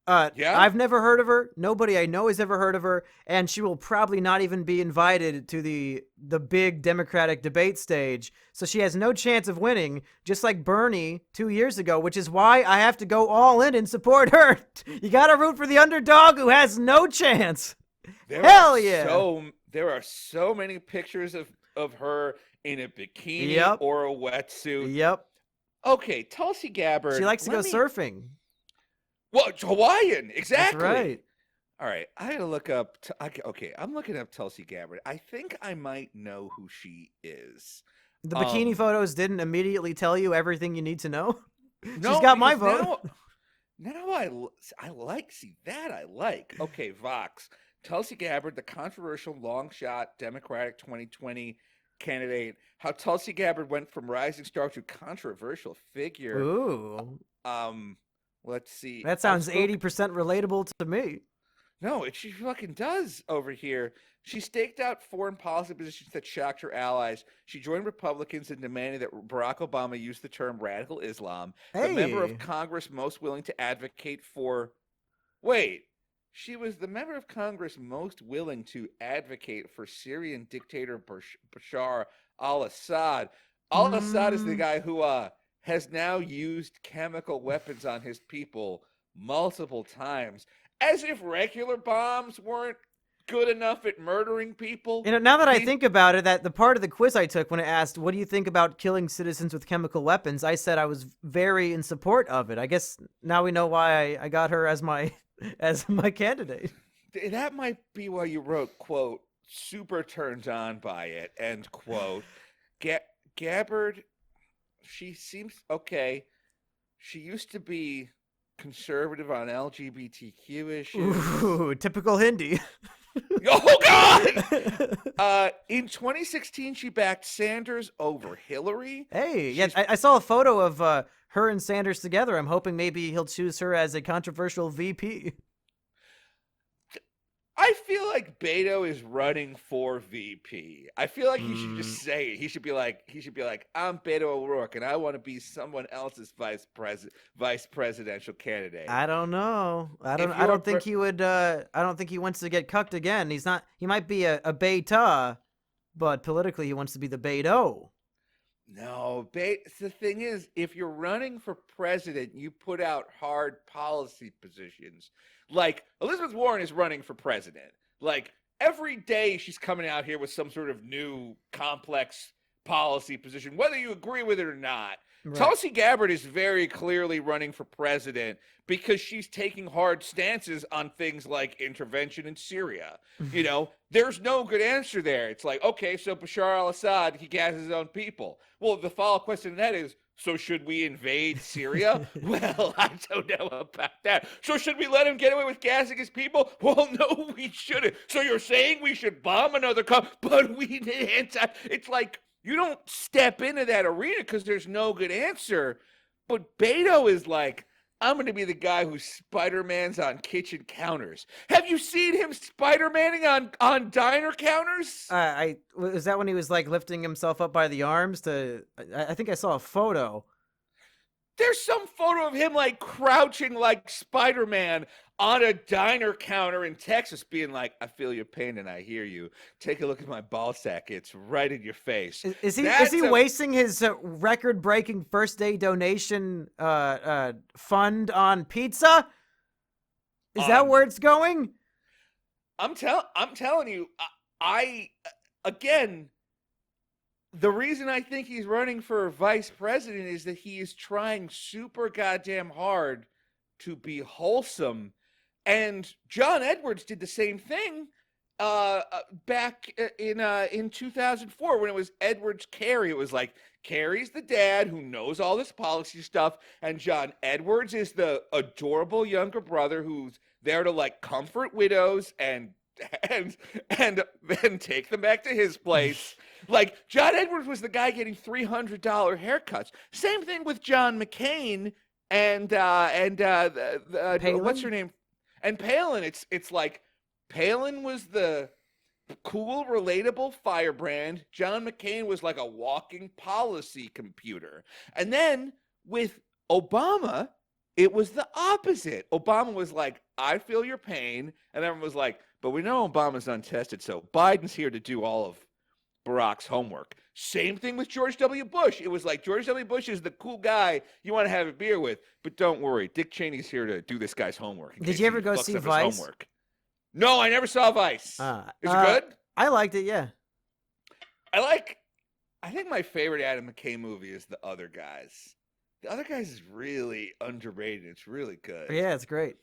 Speaker 1: I've never heard of her. Nobody I know has ever heard of her, and she will probably not even be invited to the big Democratic debate stage. So she has no chance of winning, just like Bernie 2 years ago, which is why I have to go all in and support her. You got to root for the underdog who has no chance. Hell yeah.
Speaker 2: There are so many pictures of her in a bikini or a wetsuit.
Speaker 1: Yep.
Speaker 2: Okay, Tulsi Gabbard.
Speaker 1: She likes to go surfing.
Speaker 2: Well, it's Hawaiian, exactly.
Speaker 1: That's right.
Speaker 2: All right, I gotta look up. Okay, I'm looking up Tulsi Gabbard. I think I might know who she is.
Speaker 1: The bikini
Speaker 2: Um,
Speaker 1: photos didn't immediately tell you everything you need to know. She's
Speaker 2: no,
Speaker 1: got my
Speaker 2: because
Speaker 1: vote.
Speaker 2: now I like see that I like. Okay, Vox. Tulsi Gabbard, the controversial long shot Democratic 2020 candidate. How Tulsi Gabbard went from rising star to controversial figure.
Speaker 1: Ooh,
Speaker 2: Um, let's see.
Speaker 1: that sounds
Speaker 2: Outspoken.
Speaker 1: 80% relatable to me.
Speaker 2: No, she fucking does over here. She staked out foreign policy positions that shocked her allies. She joined Republicans in demanding that Barack Obama use the term radical Islam. The member of
Speaker 1: Hey,
Speaker 2: Congress most willing to advocate for. Wait. She was the member of Congress most willing to advocate for Syrian dictator Bashar al Assad. Al Assad is the
Speaker 1: mm,
Speaker 2: guy who has now used chemical weapons on his people multiple times, as if regular bombs weren't good enough at murdering people.
Speaker 1: now that I
Speaker 2: He
Speaker 1: think about it, that the part of the quiz I took when it asked, "What do you think about killing citizens with chemical weapons?" I said I was very in support of it. I guess now we know why I got her as my as my candidate.
Speaker 2: that might be why you wrote quote super turned on by it end quote. Ga- Gabbard, she seems okay. She used to be conservative on LGBTQ issues.
Speaker 1: Ooh, typical Hindi.
Speaker 2: Oh God! In 2016, she backed Sanders over Hillary.
Speaker 1: Hey, yeah,
Speaker 2: She's
Speaker 1: I saw a photo of her and Sanders together. I'm hoping maybe he'll choose her as a controversial VP.
Speaker 2: I feel like Beto is running for VP. I feel like he should just
Speaker 1: Mm,
Speaker 2: say it. He should be like, I'm Beto O'Rourke, and I want to be someone else's vice presidential candidate.
Speaker 1: I don't know.
Speaker 2: If
Speaker 1: I
Speaker 2: you're
Speaker 1: don't think he would. I don't think he wants to get cucked again. He's not. He might be a beta, but politically he wants to be the Beto.
Speaker 2: no, the thing is, if you're running for president, you put out hard policy positions. Like Elizabeth Warren is running for president. Like every day she's coming out here with some sort of new complex policy position, whether you agree with it or not.
Speaker 1: Right.
Speaker 2: Tulsi Gabbard is very clearly running for president because she's taking hard stances on things like intervention in Syria. You know, there's no good answer there. It's like, okay, so Bashar al-Assad, he gases his own people. Well, the follow-up question to that is, so should we invade Syria? Well, I don't know about that. So should we let him get away with gassing his people? Well, no, we shouldn't. So you're saying we should bomb another country, but we didn't. It's like you don't step into that arena because there's no good answer. But Beto is like, I'm going to be the guy who Spider-Man's on kitchen counters. Have you seen him Spider-Manning on diner counters?
Speaker 1: I was that when he was like lifting himself up by the arms to. I think I saw a photo.
Speaker 2: There's some photo of him like crouching like Spider-Man on a diner counter in Texas, being like, I feel your pain and I hear you. Take a look at my ball sack. It's right in your face.
Speaker 1: Is he wasting his record-breaking first-day donation fund on pizza? Is that
Speaker 2: Um,
Speaker 1: where it's going?
Speaker 2: I'm telling you, I again, the reason I think he's running for vice president is that he is trying super goddamn hard to be wholesome. And John Edwards did the same thing back in 2004 when it was Edwards Carey. It was like Carey's the dad who knows all this policy stuff, and John Edwards is the adorable younger brother who's there to like comfort widows and and then take them back to his place. Like John Edwards was the guy getting $300 haircuts. Same thing with John McCain and what's her
Speaker 1: Palin?
Speaker 2: name? And Palin. It's like Palin was the cool, relatable firebrand. John McCain was like a walking policy computer. And then with Obama, it was the opposite. Obama was like, I feel your pain. And everyone was like, but we know Obama's untested, so Biden's here to do all of Barack's homework. Same thing with George W. Bush. It was like George W. Bush is the cool guy you want to have a beer with, but don't worry, Dick Cheney's here to do this guy's homework.
Speaker 1: Did you ever go see Vice?
Speaker 2: Homework. No, I never saw Vice. Is it good?
Speaker 1: I liked it. Yeah.
Speaker 2: I think my favorite Adam McKay movie is The Other Guys. The Other Guys is really underrated. It's really good.
Speaker 1: Yeah, it's great.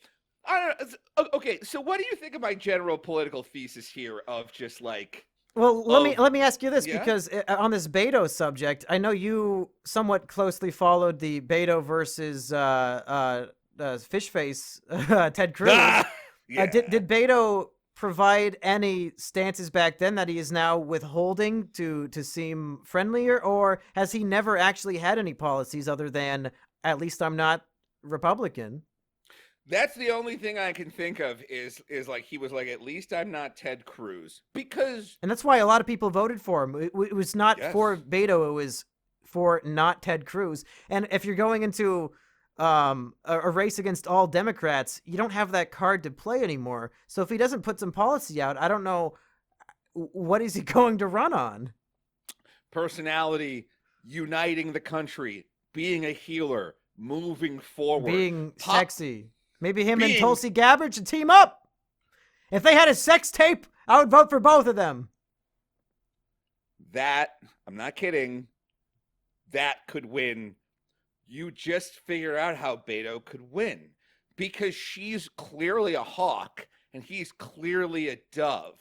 Speaker 2: I don't know. Okay, so what do you think of my general political thesis here of just like
Speaker 1: Well, let me ask you this,
Speaker 2: yeah?
Speaker 1: because on this Beto subject, I know you somewhat closely followed the Beto versus fish face Ted Cruz.
Speaker 2: Ah, yeah.
Speaker 1: Did Beto provide any stances back then that he is now withholding to seem friendlier, or has he never actually had any policies other than at least I'm not Republican?
Speaker 2: That's the only thing I can think of is like he was like, at least I'm not Ted Cruz, because
Speaker 1: And that's why a lot of people voted for him. It was not for
Speaker 2: yes,
Speaker 1: Beto. It was for not Ted Cruz. And if you're going into a race against all Democrats, you don't have that card to play anymore. So if he doesn't put some policy out, I don't know what is he going to run on.
Speaker 2: personality, uniting the country, being a healer, moving forward,
Speaker 1: Being
Speaker 2: pop,
Speaker 1: sexy. Maybe him and
Speaker 2: being
Speaker 1: Tulsi Gabbard should team up. If they had a sex tape, I would vote for both of them.
Speaker 2: that. I'm not kidding. That could win. You just figure out how Beto could win, because she's clearly a hawk and he's clearly a dove.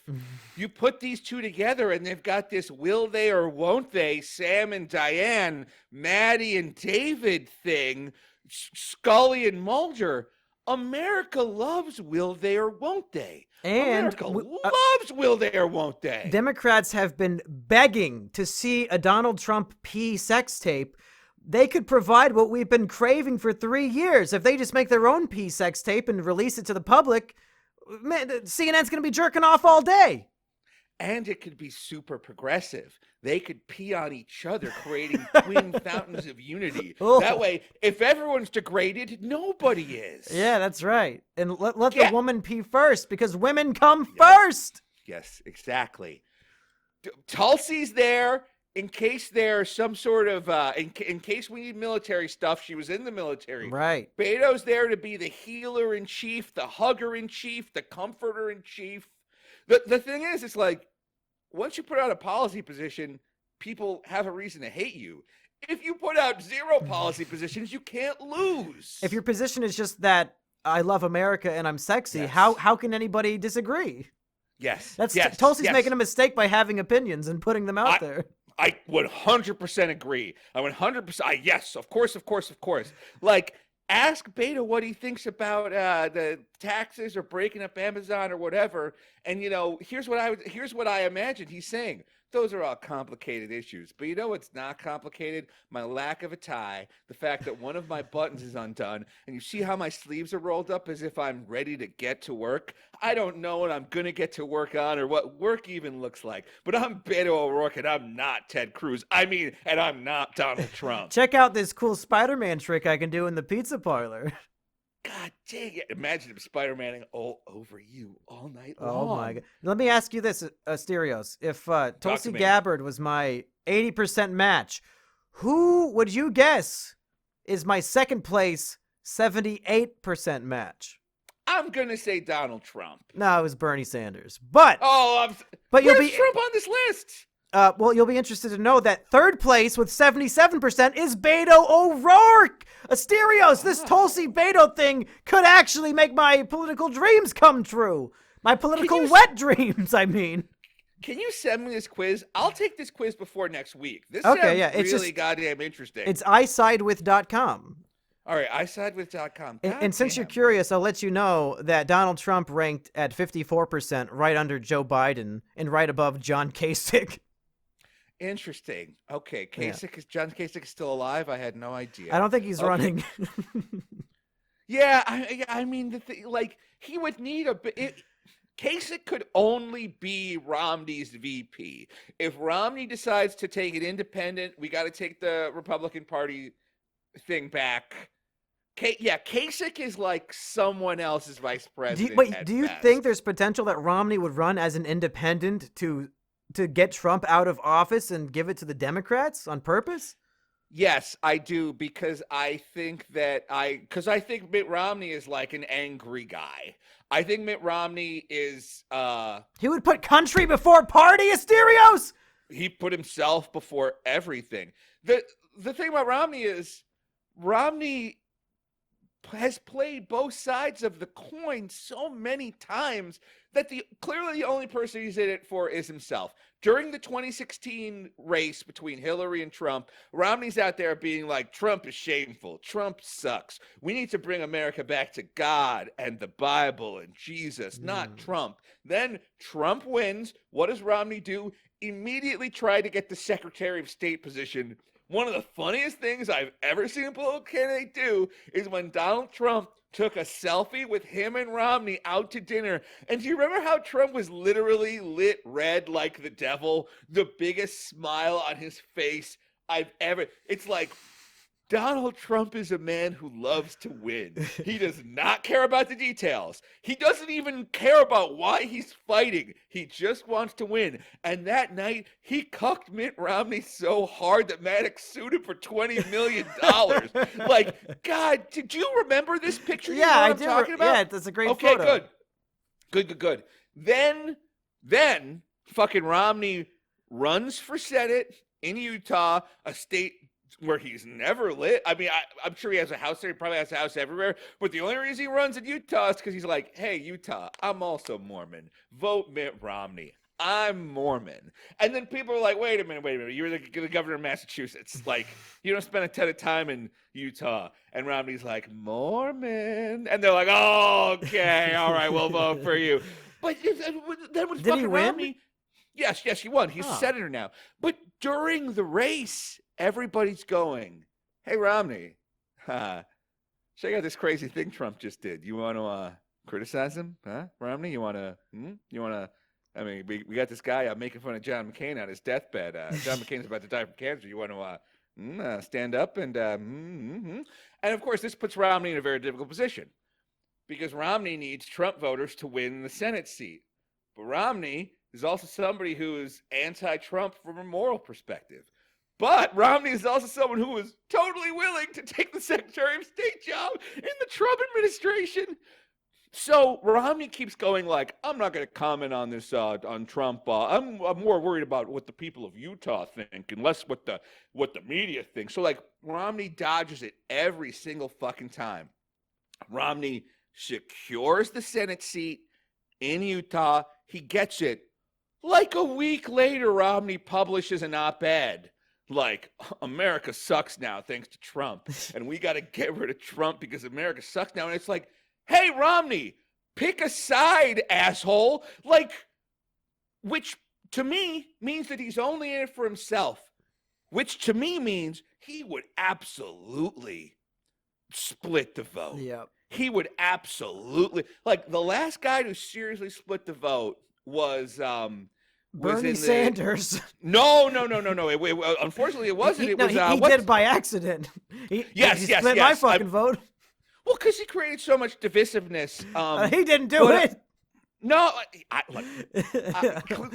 Speaker 2: You put these two together and they've got this will they or won't they, Sam and Diane, Maddie and David thing, Scully and Mulder. America loves will they or won't they.
Speaker 1: And
Speaker 2: America loves will they or won't they.
Speaker 1: Democrats have been begging to see a Donald Trump P sex tape. They could provide what we've been craving for 3 years. If they just make their own P sex tape and release it to the public, man, CNN's going to be jerking off all day.
Speaker 2: And it could be super progressive. They could pee on each other, creating twin fountains of unity.
Speaker 1: Oh.
Speaker 2: That way, if everyone's degraded, nobody is.
Speaker 1: Yeah, that's right. And let
Speaker 2: Yeah.
Speaker 1: the woman pee first, because women come first.
Speaker 2: Yes, exactly. Tulsi's there in case there's some sort of, in case we need military stuff. She was in the military.
Speaker 1: Right.
Speaker 2: Beto's there to be the healer in chief, the hugger in chief, the comforter in chief. The thing is, it's like, once you put out a policy position, people have a reason to hate you. If you put out zero policy positions, you can't lose.
Speaker 1: If your position is just that I love America and I'm sexy,
Speaker 2: Yes.
Speaker 1: how can anybody disagree?
Speaker 2: Yes.
Speaker 1: That's
Speaker 2: yes,
Speaker 1: Tulsi's
Speaker 2: yes.
Speaker 1: making a mistake by having opinions and putting them out there.
Speaker 2: I 100% agree. I 100%. Yes, of course. Like, ask Beto what he thinks about the taxes or breaking up Amazon or whatever. And here's what I imagine he's saying. Those are all complicated issues. But it's not complicated? My lack of a tie, the fact that one of my buttons is undone, and you see how my sleeves are rolled up as if I'm ready to get to work. I don't know what I'm going to get to work on or what work even looks like. But I'm Beto O'Rourke, and I'm not Ted Cruz. And I'm not Donald Trump.
Speaker 1: Check out this cool Spider-Man trick I can do in the pizza parlor.
Speaker 2: God dang it. Imagine him Spider-Maning all over you all night long.
Speaker 1: Oh my god. Let me ask you this, Asterios. If Tulsi
Speaker 2: me.
Speaker 1: Gabbard was my 80% match, who would you guess is my second place 78% match?
Speaker 2: I'm going to say Donald Trump.
Speaker 1: No, it was Bernie Sanders. But
Speaker 2: But
Speaker 1: you'll
Speaker 2: where's
Speaker 1: be
Speaker 2: Trump on this list?
Speaker 1: well, you'll be interested to know that third place with 77% is Beto O'Rourke. Asterios, this Tulsi Beto thing could actually make my political dreams come true. My political wet dreams, I mean.
Speaker 2: Can you send me this quiz? I'll take this quiz before next week. This
Speaker 1: Okay,
Speaker 2: sounds
Speaker 1: yeah, it's
Speaker 2: really
Speaker 1: just-
Speaker 2: goddamn interesting.
Speaker 1: It's isidewith.com.
Speaker 2: All right, isidewith.com.
Speaker 1: And since you're curious, I'll let you know that Donald Trump ranked at 54%, right under Joe Biden and right above John Kasich.
Speaker 2: Interesting. Okay, John Kasich is still alive? I had no idea.
Speaker 1: I don't think he's running.
Speaker 2: Yeah, I mean, he would need Kasich could only be Romney's VP. If Romney decides to take it independent, we got to take the Republican Party thing back. Kasich is like someone else's vice president.
Speaker 1: Do you think there's potential that Romney would run as an independent to get Trump out of office and give it to the Democrats on purpose?
Speaker 2: Yes, I do, because I think Mitt Romney is like an angry guy. I think Mitt Romney is
Speaker 1: He would put country before party, Asterios?
Speaker 2: he put himself before everything. The thing about Romney is Romney has played both sides of the coin so many times that clearly the only person he's in it for is himself. During the 2016 race between Hillary and Trump, Romney's out there being like, Trump is shameful. Trump sucks. We need to bring America back to God and the Bible and Jesus, not Trump. Then Trump wins. What does Romney do? Immediately try to get the Secretary of State position. One of the funniest things I've ever seen a political candidate do is when Donald Trump took a selfie with him and Romney out to dinner. And do you remember how Trump was literally lit red like the devil? The biggest smile on his face I've ever. It's like, Donald Trump is a man who loves to win. He does not care about the details. He doesn't even care about why he's fighting. He just wants to win. And that night, he cucked Mitt Romney so hard that Maddox sued him for $20 million. Like, God, did you remember this picture?
Speaker 1: Yeah, I
Speaker 2: I'm
Speaker 1: do.
Speaker 2: talking about?
Speaker 1: Yeah, that's a great photo.
Speaker 2: Okay, good. Then fucking Romney runs for Senate in Utah, a state where he's never lit. I mean, I'm sure he has a house there. He probably has a house everywhere. But the only reason he runs in Utah is because he's like, hey, Utah, I'm also Mormon. Vote Mitt Romney. I'm Mormon. And then people are like, wait a minute. You're the governor of Massachusetts. Like, you don't spend a ton of time in Utah. And Romney's like, Mormon. And they're like, oh, okay, all right, we'll vote for you. But then with
Speaker 1: Did he win?
Speaker 2: Romney, yes, he won. He's a senator now. But during the race, everybody's going, hey, Romney, check out this crazy thing Trump just did. You want to criticize him? Huh, Romney? You want to, I mean, we got this guy making fun of John McCain on his deathbed. John McCain's about to die from cancer. You want to stand up and, And of course, this puts Romney in a very difficult position because Romney needs Trump voters to win the Senate seat. But Romney is also somebody who is anti-Trump from a moral perspective. But Romney is also someone who was totally willing to take the Secretary of State job in the Trump administration. So Romney keeps going like, I'm not going to comment on this on Trump. I'm more worried about what the people of Utah think and less what the media thinks. So like Romney dodges it every single fucking time. Romney secures the Senate seat in Utah. He gets it. Like a week later, Romney publishes an op-ed. Like, America sucks now thanks to Trump. And we got to get rid of Trump because America sucks now. And it's like, hey, Romney, pick a side, asshole. Like, which to me means that he's only in it for himself. Which to me means he would absolutely split the vote.
Speaker 1: Yep.
Speaker 2: He would absolutely. Like, the last guy to seriously split the vote was
Speaker 1: Bernie Sanders.
Speaker 2: No. Unfortunately, it wasn't.
Speaker 1: He did it by accident. He split my fucking vote.
Speaker 2: Well, because he created so much divisiveness.
Speaker 1: He didn't do it.
Speaker 2: No,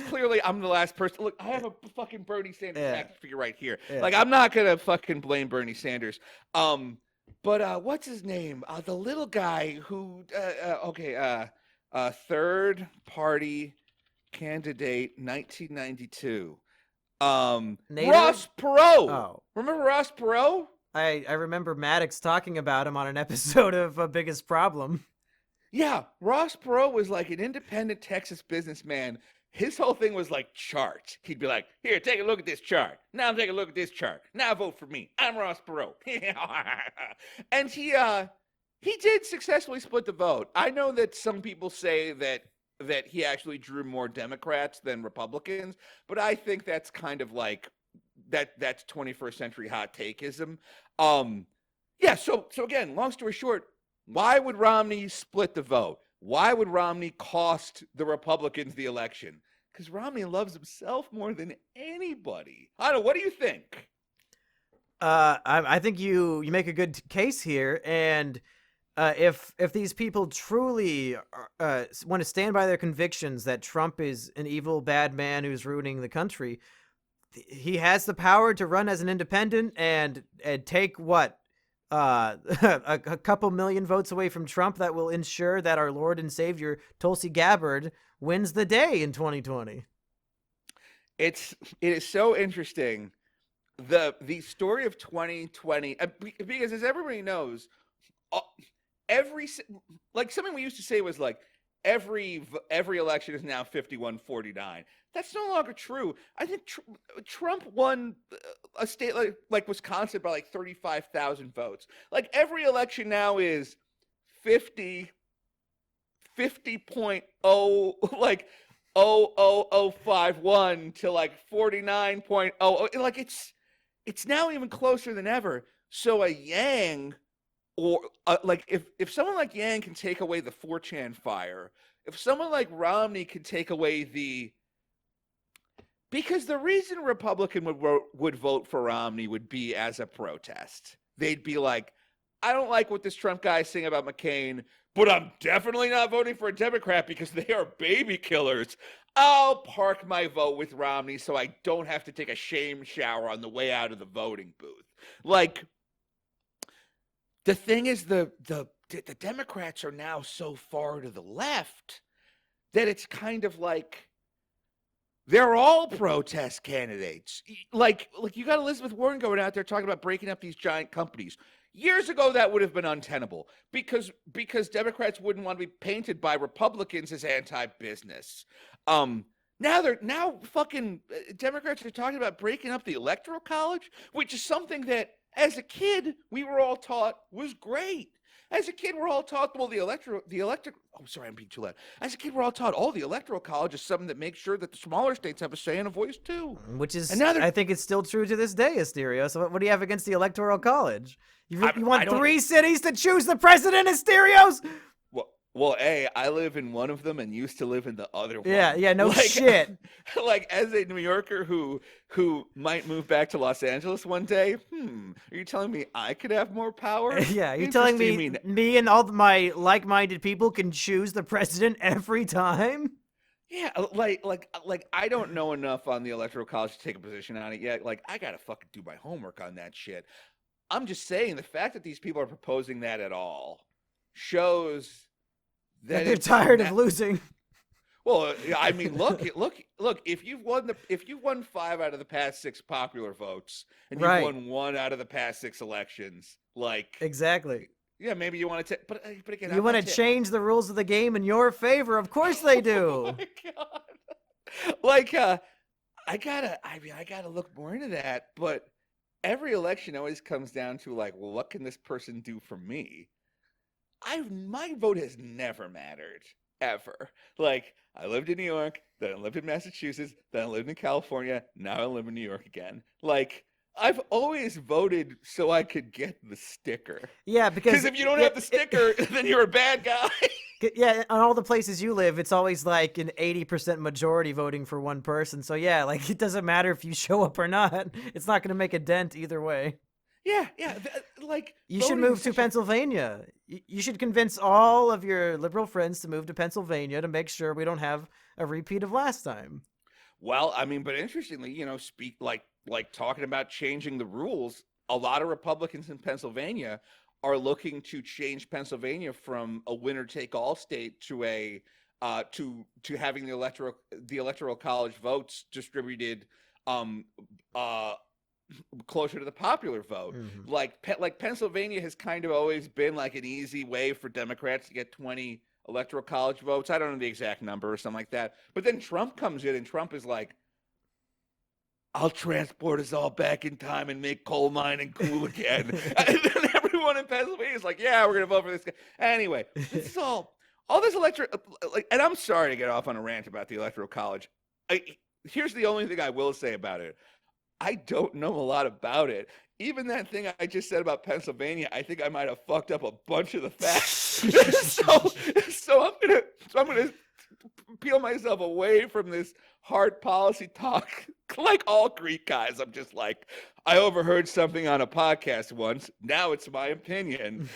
Speaker 2: clearly I'm the last person. Look, I have a fucking Bernie Sanders fact figure right here. Yeah. Like, I'm not gonna fucking blame Bernie Sanders. But what's his name? The little guy who, third party candidate, 1992. Ross Perot.
Speaker 1: Oh.
Speaker 2: Remember Ross Perot?
Speaker 1: I remember Maddox talking about him on an episode of Biggest Problem.
Speaker 2: Yeah, Ross Perot was like an independent Texas businessman. His whole thing was like charts. He'd be like, here, take a look at this chart. Now take a look at this chart. Now vote for me. I'm Ross Perot. And he did successfully split the vote. I know that some people say that he actually drew more Democrats than Republicans, but I think that's kind of like that's 21st century hot takeism. So again, long story short, why would Romney split the vote? Why would Romney cost the Republicans the election? Because Romney loves himself more than anybody. I don't know. What do you think?
Speaker 1: I think you make a good case here, and if these people truly want to stand by their convictions that Trump is an evil, bad man who's ruining the country, he has the power to run as an independent and take what? A couple million votes away from Trump that will ensure that our Lord and Savior Tulsi Gabbard wins the day in 2020.
Speaker 2: It is so interesting, the story of 2020, because as everybody knows, like something we used to say was like every election is now 51-49. That's no longer true. I think Trump won a state like Wisconsin by like 35,000 votes. Like every election now is 50.0 like 00051 to like 49.00. Like it's now even closer than ever. So a Yang or like if someone like Yang can take away the 4chan fire, if someone like Romney can take away because the reason a Republican would vote for Romney would be as a protest. They'd be like, I don't like what this Trump guy is saying about McCain, but I'm definitely not voting for a Democrat because they are baby killers. I'll park my vote with Romney so I don't have to take a shame shower on the way out of the voting booth. Like, the thing is, the Democrats are now so far to the left that it's kind of like they're all protest candidates. Like you got Elizabeth Warren going out there talking about breaking up these giant companies. Years ago, that would have been untenable because Democrats wouldn't want to be painted by Republicans as anti-business. Now fucking Democrats are talking about breaking up the Electoral College, which is something that as a kid we were all taught was great. As a kid, we're all taught, well, oh, sorry, I'm being too loud. As a kid, we're all taught, the Electoral College is something that makes sure that the smaller states have a say and a voice, too.
Speaker 1: Which is, I think it's still true to this day, Asterios. So what do you have against the Electoral College? You want 3 cities to choose the president, Asterios?
Speaker 2: Well, I live in one of them and used to live in the other one.
Speaker 1: Yeah, no shit.
Speaker 2: Like, as a New Yorker who might move back to Los Angeles one day, are you telling me I could have more power?
Speaker 1: Yeah, you're telling me and all my like-minded people can choose the president every time?
Speaker 2: Yeah, like I don't know enough on the Electoral College to take a position on it yet. Like, I gotta fucking do my homework on that shit. I'm just saying, the fact that these people are proposing that at all shows that
Speaker 1: they're tired of losing.
Speaker 2: Well, I mean, look. If you've won 5 out of the past 6 popular votes, and you've won 1 out of the past 6 elections, like
Speaker 1: exactly.
Speaker 2: Yeah, maybe you want to take, but again,
Speaker 1: you want to change the rules of the game in your favor. Of course they do.
Speaker 2: Oh my God. Like, I gotta look more into that. But every election always comes down to like, well, what can this person do for me? My vote has never mattered, ever. Like, I lived in New York, then I lived in Massachusetts, then I lived in California, now I live in New York again. Like, I've always voted so I could get the sticker.
Speaker 1: Yeah, because
Speaker 2: if you don't have the sticker, then you're a bad guy.
Speaker 1: Yeah, on all the places you live, it's always like an 80% majority voting for one person. So yeah, like, it doesn't matter if you show up or not. It's not going to make a dent either way.
Speaker 2: Yeah. Like,
Speaker 1: you should move to Pennsylvania. You should convince all of your liberal friends to move to Pennsylvania to make sure we don't have a repeat of last time.
Speaker 2: Well, I mean, but interestingly, speak like talking about changing the rules. A lot of Republicans in Pennsylvania are looking to change Pennsylvania from a winner-take-all state to a to having the electoral college votes distributed closer to the popular vote.
Speaker 1: Mm-hmm.
Speaker 2: Like Pennsylvania has kind of always been like an easy way for Democrats to get 20 electoral college votes. I don't know the exact number or something like that. But then Trump comes in and Trump is like, I'll transport us all back in time and make coal mining cool again. And then everyone in Pennsylvania is like, yeah, we're going to vote for this guy. Anyway, this is all this and I'm sorry to get off on a rant about the electoral college. Here's the only thing I will say about it. I don't know a lot about it. Even that thing I just said about Pennsylvania, I think I might have fucked up a bunch of the facts. so I'm gonna peel myself away from this hard policy talk. Like all Greek guys, I'm just like, I overheard something on a podcast once. Now it's my opinion.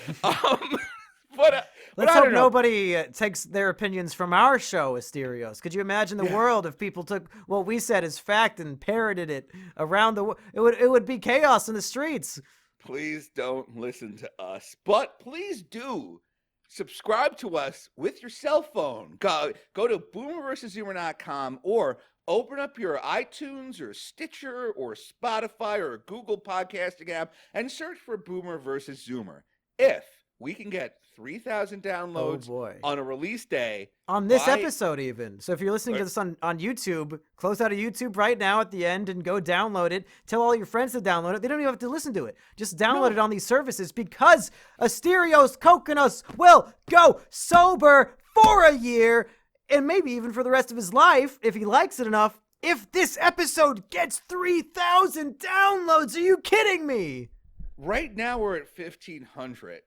Speaker 2: But
Speaker 1: let's hope nobody takes their opinions from our show, Asterios. Could you imagine the world if people took what we said as fact and parroted it around the world? It would be chaos in the streets.
Speaker 2: Please don't listen to us, but please do subscribe to us with your cell phone. Go to boomerversuszoomer.com or open up your iTunes or Stitcher or Spotify or Google podcasting app and search for Boomer versus Zoomer. If we can get 3,000
Speaker 1: Oh
Speaker 2: downloads
Speaker 1: boy.
Speaker 2: on a release day.
Speaker 1: On this
Speaker 2: by-
Speaker 1: episode, even. So if you're listening to this on YouTube, close out of YouTube right now at the end and go download it. Tell all your friends to download it. They don't even have to listen to it. Just download it on these services because Asterios Coconuts will go sober for a year and maybe even for the rest of his life if he likes it enough. If this episode gets 3,000 downloads, are you kidding me?
Speaker 2: Right now we're at 1,500.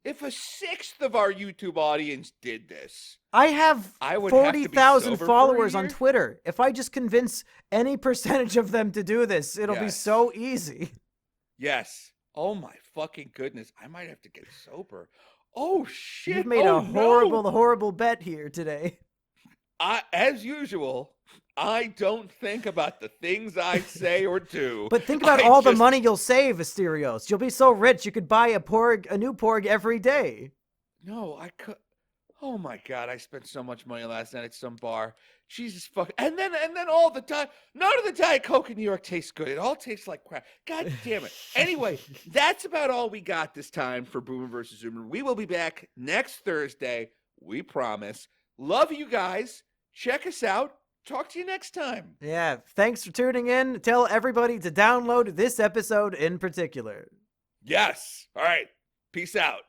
Speaker 2: If a sixth of our YouTube audience did this,
Speaker 1: I have
Speaker 2: I would have to be
Speaker 1: 40,000
Speaker 2: sober for a
Speaker 1: followers on
Speaker 2: year?
Speaker 1: Twitter. If I just convince any percentage of them to do this, it'll be
Speaker 2: Yes.
Speaker 1: so easy.
Speaker 2: yes. Oh my fucking goodness. I might have to get sober. Oh shit.
Speaker 1: You've made
Speaker 2: oh,
Speaker 1: a horrible,
Speaker 2: no.
Speaker 1: horrible bet here today.
Speaker 2: As usual, I don't think about the things I say or do.
Speaker 1: But think about
Speaker 2: I
Speaker 1: all the
Speaker 2: just-
Speaker 1: money you'll save, Asterios. You'll be so rich you could buy a new porg every day.
Speaker 2: No, I could. Oh my god, I spent so much money last night at some bar. Jesus fuck. And then all the time, none of the Diet Coke in New York tastes good. It all tastes like crap. God damn it. Anyway, that's about all we got this time for Boomer versus Zoomer. We will be back next Thursday. We promise. Love you guys. Check us out. Talk to you next time.
Speaker 1: Yeah, thanks for tuning in. Tell everybody to download this episode in particular.
Speaker 2: Yes. All right. Peace out.